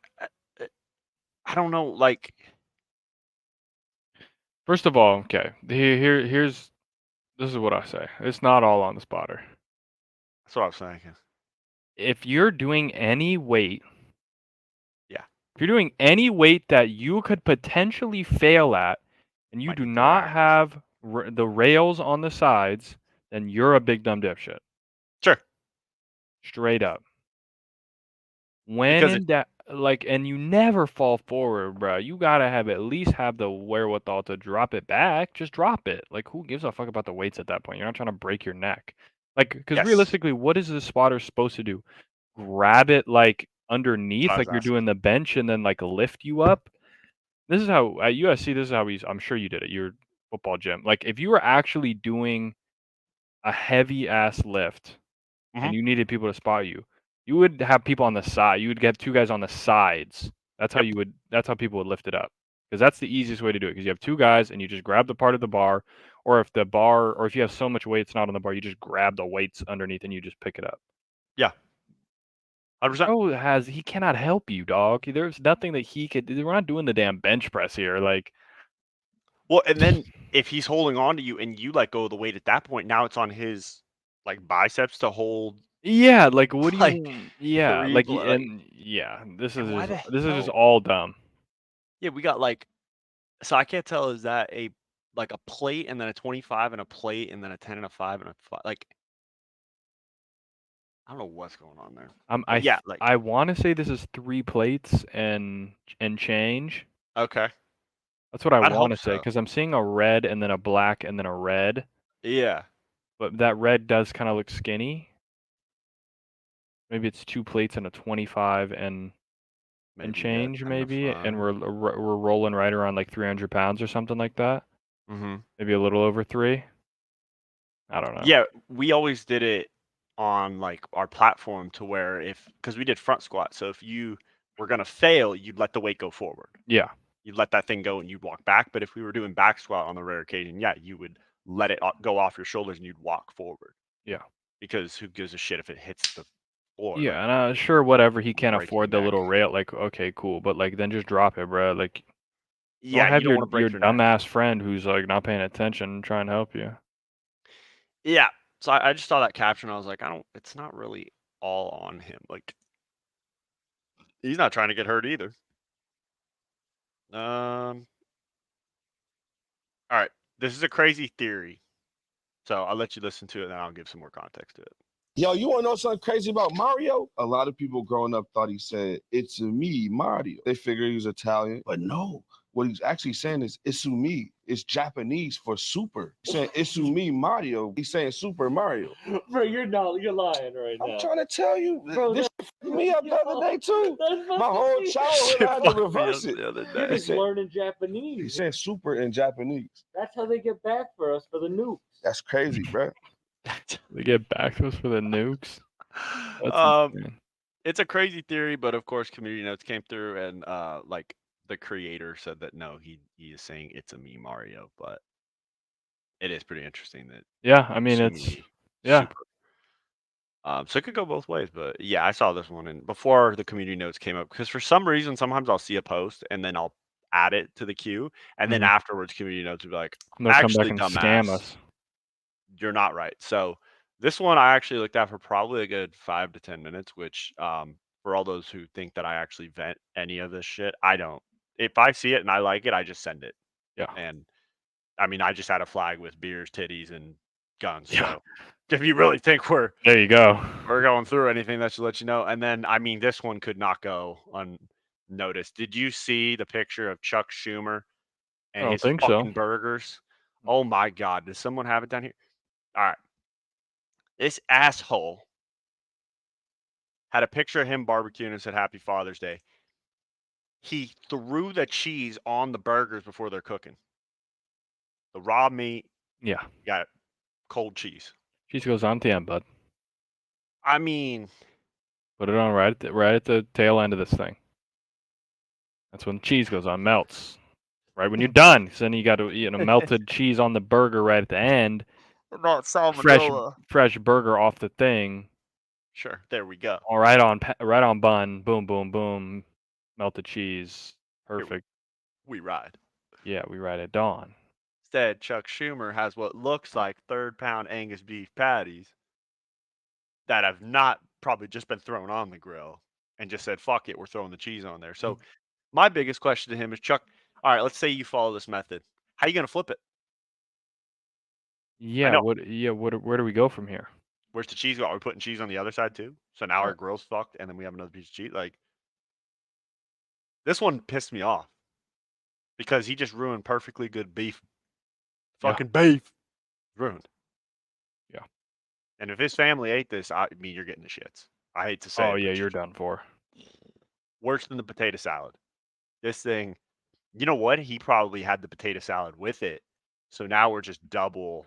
I don't know. Like, first of all, okay. Here's this is what I say. It's not all on the spotter. That's what I was thinking. If you're doing any weight, yeah. If you're doing any weight that you could potentially fail at, and you do not have the rails on the sides, then you're a big dumb dipshit. Sure. Straight up. When in that, like, and you never fall forward, bro. You gotta at least have the wherewithal to drop it back. Just drop it. Like, who gives a fuck about the weights at that point? You're not trying to break your neck. Like, because realistically, what is the spotter supposed to do? Grab it like underneath, like you're doing the bench, and then like lift you up. This is how at USC. This is how I'm sure you did it. Your football gym. Like, if you were actually doing a heavy ass lift, and you needed people to spot you, you would have people on the side. You would get two guys on the sides. That's how you would. That's how people would lift it up. Because that's the easiest way to do it. Because you have two guys, and you just grab the part of the bar, or if you have so much weight it's not on the bar, you just grab the weights underneath and you just pick it up. Yeah. 100%. He cannot help you, dog. There's nothing that he could. We're not doing the damn bench press here. Like, well, and then if he's holding on to you and you let go of the weight at that point, now it's on his like biceps to hold Yeah, like what do Like, you? Yeah, three like blo- like, and yeah, this is and why just the this is just hell? all dumb. Yeah, we got like. So I can't tell. Is that a like a plate and then a 25 and a plate and then a 10 and a 5 and a 5? Like, I don't know what's going on there. But yeah, like I want to say this is 3 plates and change. okay, That's what I I'd want hope to say so. because I'm seeing a red and then a black and then a red, Yeah. but that red does kind of look skinny. Maybe it's 2 plates and a 25 and Maybe yeah, change 10 and a maybe, and 5. we're rolling right around like 300 pounds or something like that. Mm-hmm. Maybe a little over 3. I don't know. Yeah, we always did it on like our platform to where because we did front squat, so if you were gonna fail, you'd let the weight go forward. Yeah. You'd let that thing go and you'd walk back. But if we were doing back squat on the rare occasion, yeah, you would let it go off your shoulders and you'd walk forward. Yeah. Because who gives a shit if it hits the floor? Like, Yeah, and sure, whatever, he can't break your afford the neck. little rail. Like, okay, cool, but like then just drop it, bro. Like, Yeah, don't have you don't want to your break your neck. dumbass friend who's like not paying attention try and help you. Yeah. So I just saw that caption. I was like, it's not really all on him. Like, he's not trying to get hurt either. All right. This is a crazy theory. So I'll let you listen to it and then I'll give some more context to it. Yo, you want to know something crazy about Mario? A lot of people growing up thought he said, "It's me, Mario." They figured he was Italian, but no. What he's actually saying is "Isumi." It's Japanese for super. He's saying "Isumi Mario." He's saying Super Mario. Bro, you're lying right now. I'm trying to tell you, Bro, this fucked me up the other day too. My whole childhood I had to reverse it. You're just learning Japanese. He's saying super in Japanese. That's how they get back for us for the nukes. That's crazy, bro. They get back to us for the nukes. That's insane. It's a crazy theory, but of course, community notes came through, and like the creator said that no, he is saying it's a me Mario, but it is pretty interesting that Yeah, I mean it's super. So it could go both ways, but yeah, I saw this one and before the community notes came up because for some reason sometimes I'll see a post and then I'll add it to the queue, and then afterwards community notes will be like, And they'll come back actually, and dumbass, scam us. you're not right. So this one I actually looked at for probably a good 5 to 10 minutes, which for all those who think that I actually vent any of this shit, I don't. If I see it and I like it, I just send it. Yeah. And I mean, I just had a flag with beers, titties, and guns. Yeah. So if you really think There you go. we're going through anything, that should let you know. And then, I mean, this one could not go unnoticed. Did you see the picture of Chuck Schumer I and don't his think fucking so. burgers? Oh my God. Does someone have it down here? All right. This asshole had a picture of him barbecuing and said Happy Father's Day. He threw the cheese on the burgers before they're cooking. The raw meat. Yeah. Got cold cheese. Cheese goes on the end, bud. I mean, put it on right at the tail end of this thing. That's when the cheese goes on, melts. Right when you're done. So then you got to melted cheese on the burger right at the end. Not salmonella. Fresh burger off the thing. Sure, there we go. All right on bun. Boom, boom, boom. Melted cheese. Perfect. We ride. Yeah, we ride at dawn. Instead, Chuck Schumer has what looks like 3rd-pound Angus beef patties that have not probably just been thrown on the grill and just said, fuck it, we're throwing the cheese on there. So my biggest question to him is, Chuck, all right, let's say you follow this method. How are you going to flip it? Yeah, where do we go from here? Where's the cheese go? Are we putting cheese on the other side too? So now our grill's fucked and then we have another piece of cheese? Like, this one pissed me off because he just ruined perfectly good beef. Fucking beef. Ruined. Yeah. And if his family ate this, I mean, you're getting the shits. I hate to say it. Oh, yeah, you're done for. Worse than the potato salad. This thing, you know what? He probably had the potato salad with it. So now we're just double,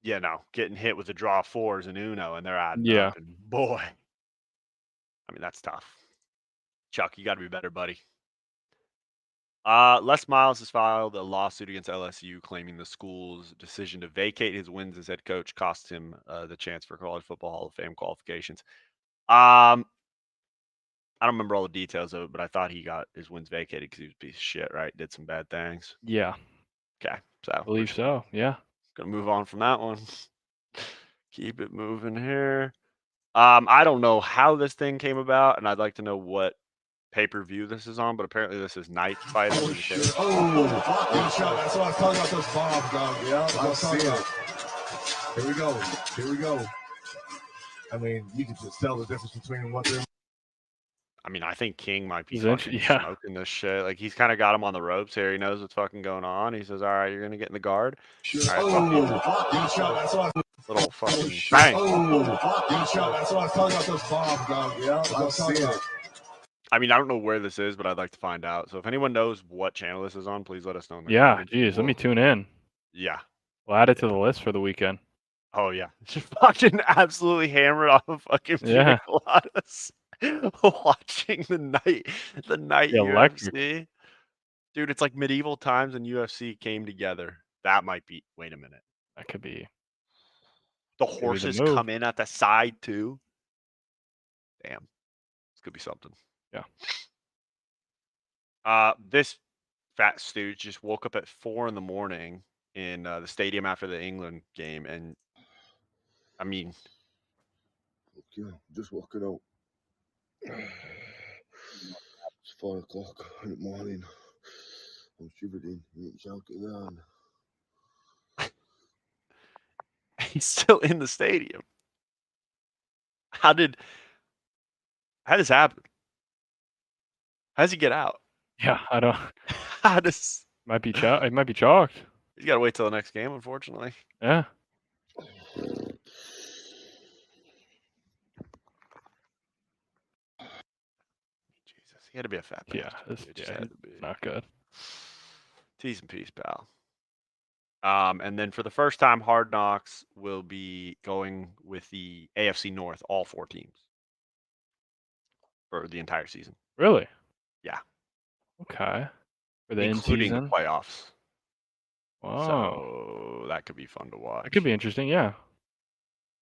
getting hit with the draw fours and Uno, and they're adding up. And boy, I mean, that's tough. Chuck, you got to be better, buddy. Les Miles has filed a lawsuit against LSU claiming the school's decision to vacate his wins as head coach cost him the chance for College Football Hall of Fame qualifications. I don't remember all the details of it, but I thought he got his wins vacated because he was a piece of shit, right? Did some bad things. Yeah. Okay, so I believe so. Yeah. Gonna move on from that one. Keep it moving here. I don't know how this thing came about, and I'd like to know what pay-per-view this is on, but apparently this is Night Fighter in the case. Oh, good shot. That's what I was talking about, those bombs, dog. Yeah, I see it. Here we go. Here we go. I mean, you can just tell the difference between what they're. I mean, I think King might be He's fucking yeah. smoking this shit. Like, he's kind of got him on the ropes here. He knows what's fucking going on. He says, all right, you're going to get in the guard. Sure. All right, fuck you. Good shot. That's what I was. Little fucking bang. Good shot. That's what I was talking about, those bombs, dog. Yeah, I see it. I mean, I don't know where this is, but I'd like to find out. So if anyone knows what channel this is on, please let us know in the Yeah, comments. geez, let me tune in. Yeah. We'll add it to the list for the weekend. Oh, yeah. Just fucking absolutely hammered off of fucking Yeah. pina coladas. Watching the night Electric. UFC. Dude, it's like medieval times and UFC came together. That might be. Wait a minute. That could be. The Could be the horses move. come in at the side too. Damn. This could be something. Yeah. This fat stooge just woke up at 4 a.m. in the stadium after the England game, and I mean, Yeah, just walking out. It's 4 o'clock in the morning. I'm shivering. It's shouting on. he's still in the stadium. How did this happen? How does he get out? Yeah, I don't. How does Might be it might be chalked. He's got to wait till the next game, unfortunately. Yeah. Jesus, he had to be a fat Yeah, bastard. It just had to be. not good. T's and P's, pal. And then for the first time, Hard Knocks will be going with the AFC North, all 4 teams for the entire season. Really? Yeah. Okay. For the including the in-season? playoffs. Wow. So that could be fun to watch. It could be interesting, yeah.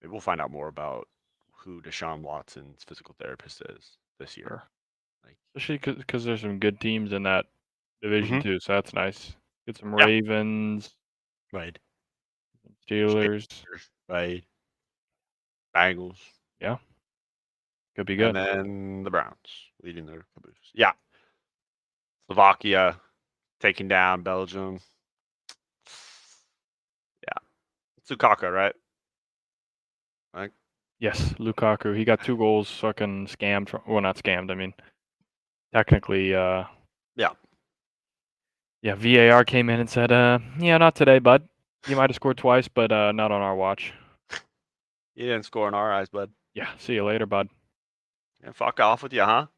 Maybe we'll find out more about who Deshaun Watson's physical therapist is this year. Sure. Especially because there's some good teams in that division too, so that's nice. Get some Ravens. Right. Steelers. Right. Bengals. Yeah. Could be good. And then the Browns leading their caboose. Yeah. Slovakia taking down Belgium. Yeah. Lukaku, right? Right. Yes, Lukaku. He got 2 goals fucking scammed from, well, not scammed, I mean technically yeah. Yeah, VAR came in and said, yeah, not today, bud. You might have scored twice, but not on our watch. You didn't score in our eyes, bud. Yeah, see you later, bud. Yeah, fuck off with you, huh?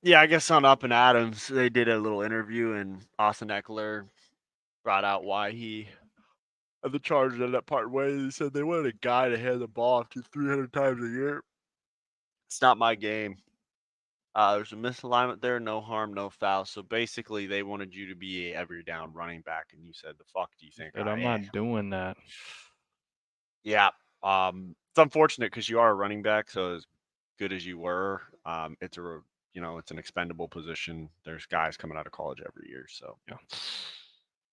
Yeah, I guess on Up and Adams, they did a little interview, and Austin Eckler brought out why he the Chargers ended up parting ways. He said they wanted a guy to hand the ball off to 300 times a year. It's not my game. There's a misalignment there, no harm, no foul. So basically, they wanted you to be a every down running back, and you said, "The fuck do you think Said, I I'm am?" not doing that. Yeah. It's unfortunate because you are a running back, so as good as you were, it's it's an expendable position. There's guys coming out of college every year, so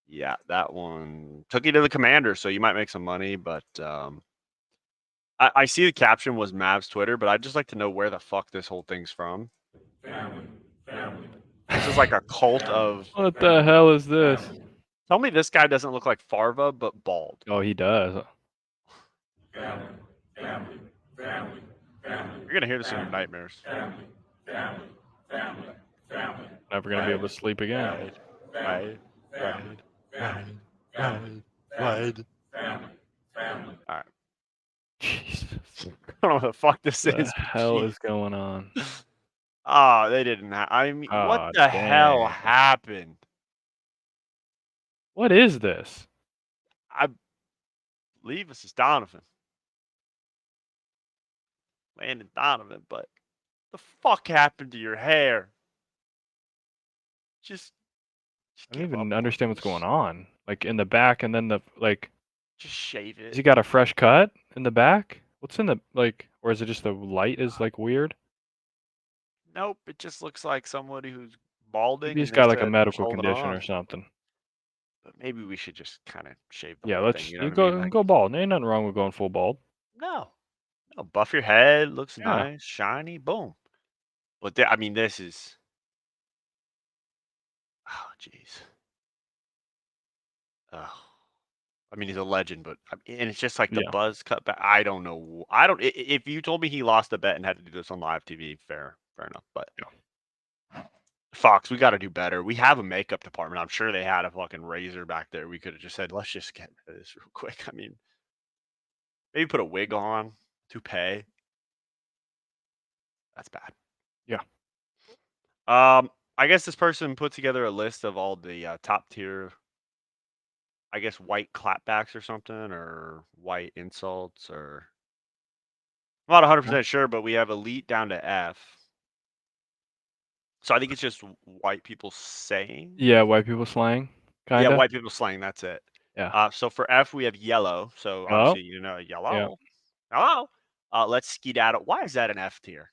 yeah, that one took you to the Commanders, so you might make some money, but I see the caption was Mav's Twitter, but I'd just like to know where the fuck this whole thing's from. This is like a cult of. What the hell is this? Tell me this guy doesn't look like Farva, but bald. Oh, he does. You're gonna hear this in your nightmares. Never gonna be able to sleep again. Right. Alright. Jesus. I don't know what the fuck this What is. the hell is going on? Oh, they didn't I mean, what Aw, the hell dang. happened? What is this? I believe this is Donovan. Landon Donovan, but the fuck happened to your hair? Just I don't even understand what's going on. Like in the back, and then just shave it. Has he got a fresh cut in the back? What's in the or is it just the light is like weird? Nope, it just looks like somebody who's balding. Maybe he's and got they like a said, medical "Hold it condition on." or something. But maybe we should just kind of shave the Yeah, whole let's thing. You know what I go mean? Like, go bald. Ain't nothing wrong with going full bald. no, Oh, buff your head. Looks Yeah. nice, shiny. Boom. But I mean, this is. Oh, jeez. Oh. I mean, he's a legend, but and it's just like the Yeah. buzz cut back. I don't know. I don't. If you told me he lost a bet and had to do this on live TV, fair enough. But Fox, we got to do better. We have a makeup department. I'm sure they had a fucking razor back there. We could have just said, let's just get rid of this real quick. I mean, maybe put a wig on, toupee. That's bad. Yeah. I guess this person put together a list of all the top tier, I guess, white clapbacks or something, or white insults, or I'm not 100% sure, but we have elite down to F. So I think it's just white people saying. Yeah, white people slang. Yeah, Kinda. white people slang. That's it. Yeah. So for F, we have yellow. So Oh. obviously, Yeah. yellow. Hello. Let's skedaddle. Why is that an F tier?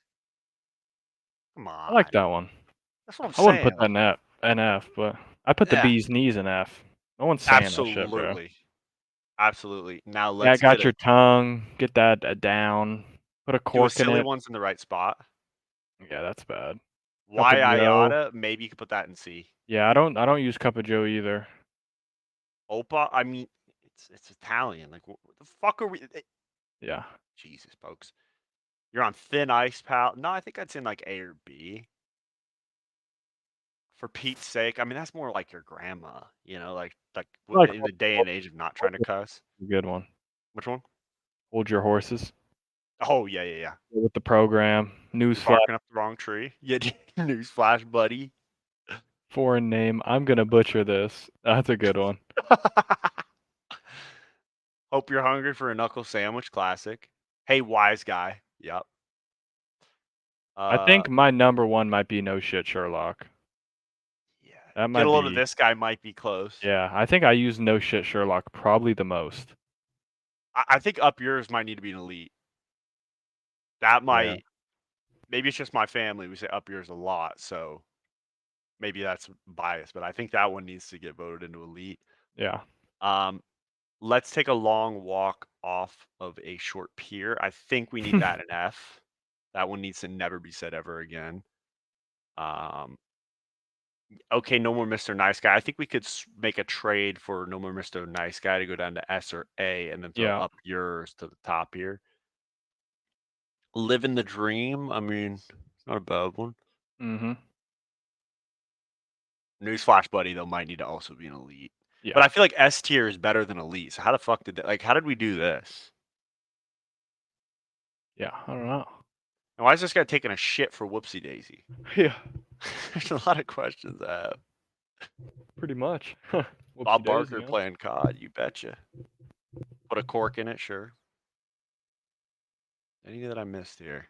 Come I like on. that one. That's what I'm I wouldn't put saying. that in F, but I put the Yeah. bee's knees in F. No one's saying that shit, bro. Absolutely. Absolutely. Now Yeah, let's got your tongue. Get that down. Put a do a cork in silly it. one's in the right spot. Yeah, that's bad. Why Cup of Joe. Iota? Maybe you could put that in C. Yeah, I don't use Cup of Joe either. Opa? I mean, it's Italian. Like, what the fuck are we? Yeah. Jesus, folks. You're on thin ice, pal. No, I think that's in like A or B. For Pete's sake, I mean that's more like your grandma, like Like in the day and age of not trying to cuss. Good one. Which one? Hold your horses. Oh yeah. With the program. You're Newsflash. barking up the wrong tree. Yeah, newsflash, buddy. Foreign name. I'm gonna butcher this. That's a good one. Hope you're hungry for a knuckle sandwich. Classic. Hey, wise guy. Yep. I think my number one might be No Shit Sherlock. Yeah. That might Get a load be. of this guy might be close. Yeah, I think I use No Shit Sherlock probably the most. I think up yours might need to be an elite. That might. Maybe it's just my family. We say up yours a lot, so maybe that's biased. But I think that one needs to get voted into elite. Yeah. Let's take a long walk off of a short pier. I think we need that in F. That one needs to never be said ever again. Okay, no more Mr. Nice Guy. I think we could make a trade for no more Mr. Nice Guy to go down to S or A, and then throw up yours to the top here. Living the dream. I mean, not a bad one. Mm-hmm. Newsflash, buddy, though, might need to also be an elite. Yeah. But I feel like S tier is better than elite. So how the fuck did that? Like, how did we do this? Yeah, I don't know. And why is this guy taking a shit for Whoopsie Daisy? Yeah. There's a lot of questions I have. Pretty much. Bob Barker playing COD, you betcha. Put a cork in it, sure. Any that I missed here?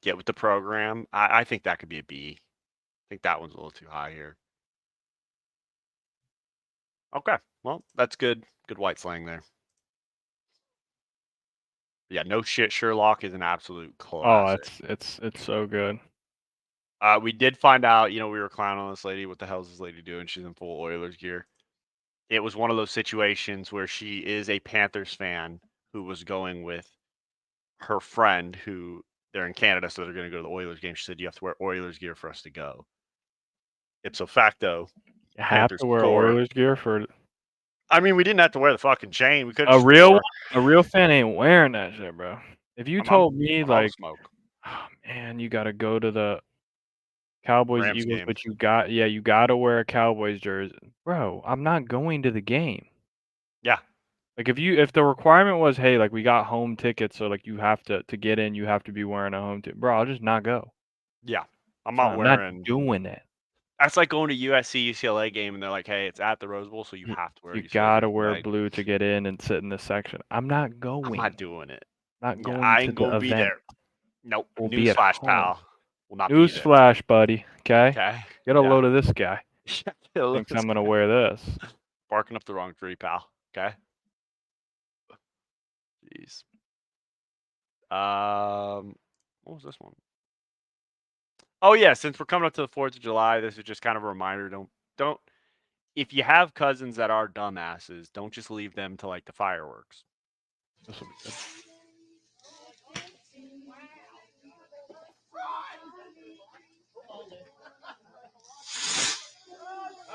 Get with the program. I think that could be a B. I think that one's a little too high here. Okay, well, that's good. Good white slang there. Yeah, no shit. Sherlock is an absolute classic. Oh, it's so good. We did find out, we were clowning on this lady. What the hell is this lady doing? She's in full Oilers gear. It was one of those situations where she is a Panthers fan who was going with her friend who they're in Canada, so they're going to go to the Oilers game. She said, you have to wear Oilers gear for us to go. Ipso facto, You have to wear score. Oilers gear for. I mean, we didn't have to wear the fucking chain. We could A real fan ain't wearing that shit, bro. If you told me like, smoke. Oh, man, you got to go to the Cowboys Rams Eagles, game. but you got to wear a Cowboys jersey, bro. I'm not going to the game. Yeah. Like if the requirement was, hey, like we got home tickets, so like you have to get in, you have to be wearing a home ticket, bro. I'll just not go. Yeah, I'm not wearing. Doing it. That's like going to USC UCLA game, and they're like, "Hey, it's at the Rose Bowl, so you have to wear." You gotta wear blue to get in and sit in this section. I'm not going. I'm not doing it. Not going I to ain't the gonna be event. there. Nope. We'll be at Newsflash, home. pal. Will not be there. Newsflash, buddy. Okay. Okay. Get a load of this guy. Thinks I'm gonna wear this. Barking up the wrong tree, pal. Okay. Jeez. What was this one? Oh yeah, since we're coming up to the 4th of July, this is just kind of a reminder. Don't if you have cousins that are dumbasses, don't just leave them to like the fireworks. This will be good.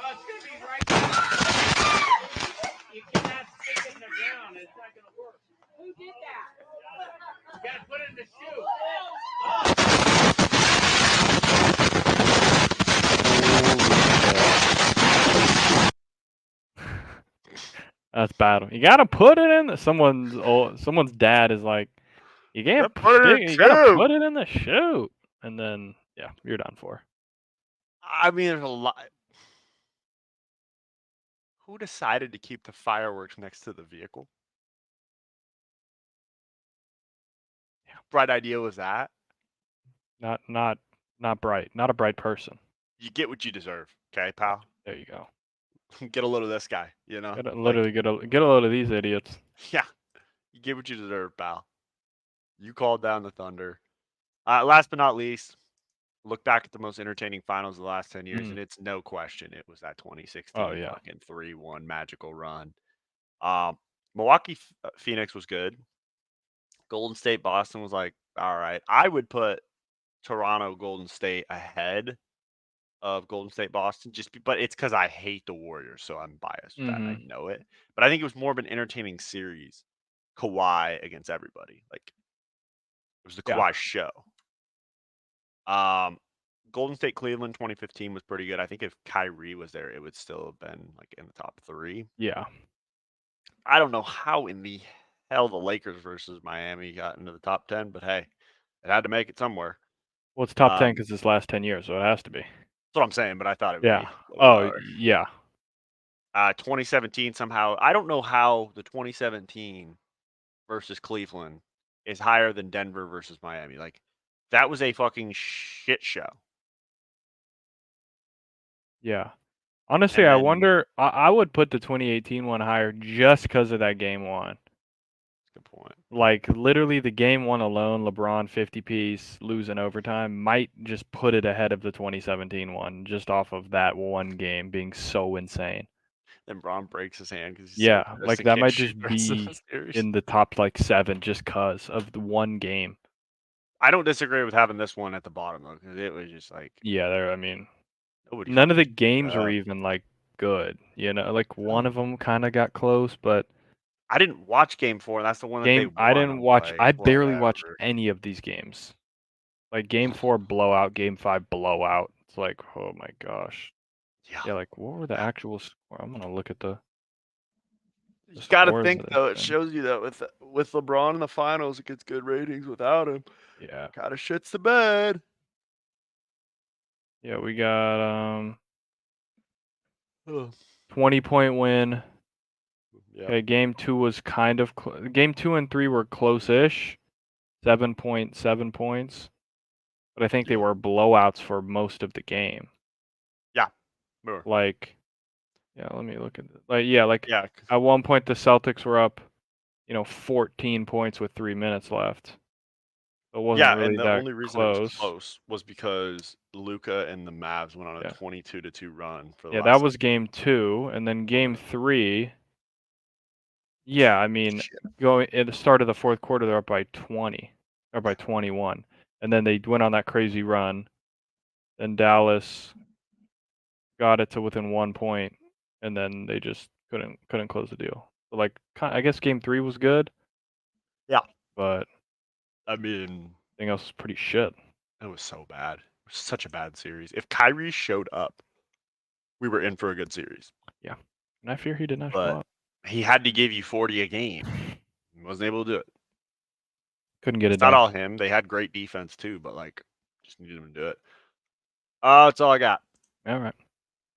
Oh, it's gonna be right there. You cannot stick it in the ground. It's not gonna work. Who did that? You gotta put it in the shoe. That's bad. You gotta put it in. Someone's dad is like, you can't put it in stick. the You gotta shoe. put it in the chute, and then yeah, you're done for. I mean, there's a lot. Who decided to keep the fireworks next to the vehicle? Bright idea was that. Not bright. Not a bright person. You get what you deserve, okay, pal? There you go. Get a load of this guy, you know? Literally get a load of these idiots. Yeah. You get what you deserve, pal. You called down the thunder. Last but not least, look back at the most entertaining finals of the last 10 years, and it's no question it was that 2016 Oh, yeah. fucking 3-1 magical run. Milwaukee Phoenix was good. Golden State Boston was like, all right. I would put Toronto Golden State ahead of Golden State Boston, but it's because I hate the Warriors, so I'm biased with that. And I know it, but I think it was more of an entertaining series. Kawhi against everybody, like it was the Kawhi show. Golden State Cleveland 2015 was pretty good. I think if Kyrie was there, it would still have been like in the top 3. Yeah. I don't know how in the hell the Lakers versus Miami got into the top 10, but hey, it had to make it somewhere. Well, it's top 10 because it's last 10 years, so it has to be. That's what I'm saying, but I thought it would Yeah. be. Oh, yeah. 2017 somehow. I don't know how the 2017 versus Cleveland is higher than Denver versus Miami. Like that was a fucking shit show. Yeah. Honestly, I wonder. I would put the 2018 one higher just because of that game 1. Good point. Like literally, the game 1 alone, LeBron 50 piece, losing overtime, might just put it ahead of the 2017 one, just off of that one game being so insane. Then Braun breaks his hand because yeah, like that might just be in the top like 7 just cause of the one game. I don't disagree with having this one at the bottom though, because it was just like Yeah, I mean, nobody none of the fucking games were up. even like good. You know, like one of them kind of got close, but I didn't watch Game 4. That's the one that they won. I didn't watch. Like, I barely watched whatever. any of these games. Like Game 4 blowout, Game 5 blowout. It's like, oh my gosh. Yeah, like what were the actual score? I'm gonna look at the. You got to scores think of this though. It thing. shows you that with LeBron in the finals, it gets good ratings. Without him, Yeah. kind of shits the bed. Yeah, we got 20-point win. Yeah. Okay, Game 2 was kind of Game 2 and 3 were close-ish, 7.7 points, but I think they were blowouts for most of the game. Yeah. Sure. Like, yeah, let me look at it. Like, yeah, like Yeah. at one point the Celtics were up, 14 points with 3 minutes left. It wasn't Yeah, really and the that only reason close. it was close was because Luka and the Mavs went on a 22-2 run for the Yeah, last. that was Game 2, and then Game 3. Yeah, I mean, going at the start of the fourth quarter, they're up by 20 or by 21, and then they went on that crazy run. Then Dallas got it to within 1 point, and then they just couldn't close the deal. So like, I guess Game 3 was good. Yeah, but I mean, everything else was pretty shit. It was so bad. It was such a bad series. If Kyrie showed up, we were in for a good series. Yeah, and I fear he did not show But up. he had to give you 40 a game. He wasn't able to do it. Couldn't get it It's not done. all him. They had great defense too, but like, just needed him to do it. That's all I got. All right.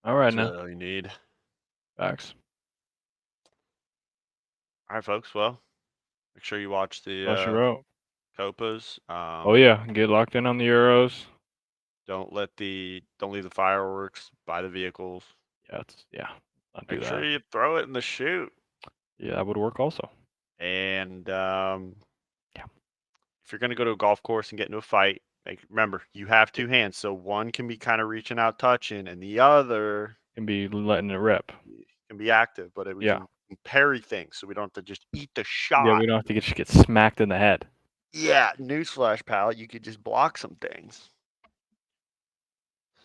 All right That's now. all you need. Facts. All right, folks. Well, make sure you watch the Watch your route. Copas. Oh yeah, get locked in on the Euros. Don't leave the fireworks. Buy the vehicles. Yeah. Not do Make that. sure you throw it in the chute. Yeah, that would work also. And if you're gonna go to a golf course and get into a fight, remember you have 2 hands, so one can be kind of reaching out, touching, and the other Can be letting it rip. Can be active, but we Yeah. can parry things, so we don't have to just eat the shot. Yeah, we don't have to get smacked in the head. Yeah, newsflash, pal. You could just block some things.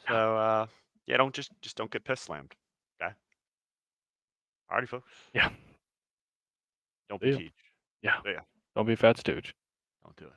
So yeah, don't just don't get piss slammed. Okay. Alrighty, folks. Yeah. Don't See be ya. teach. Yeah. Yeah. Don't be a fat stooge. Don't do it.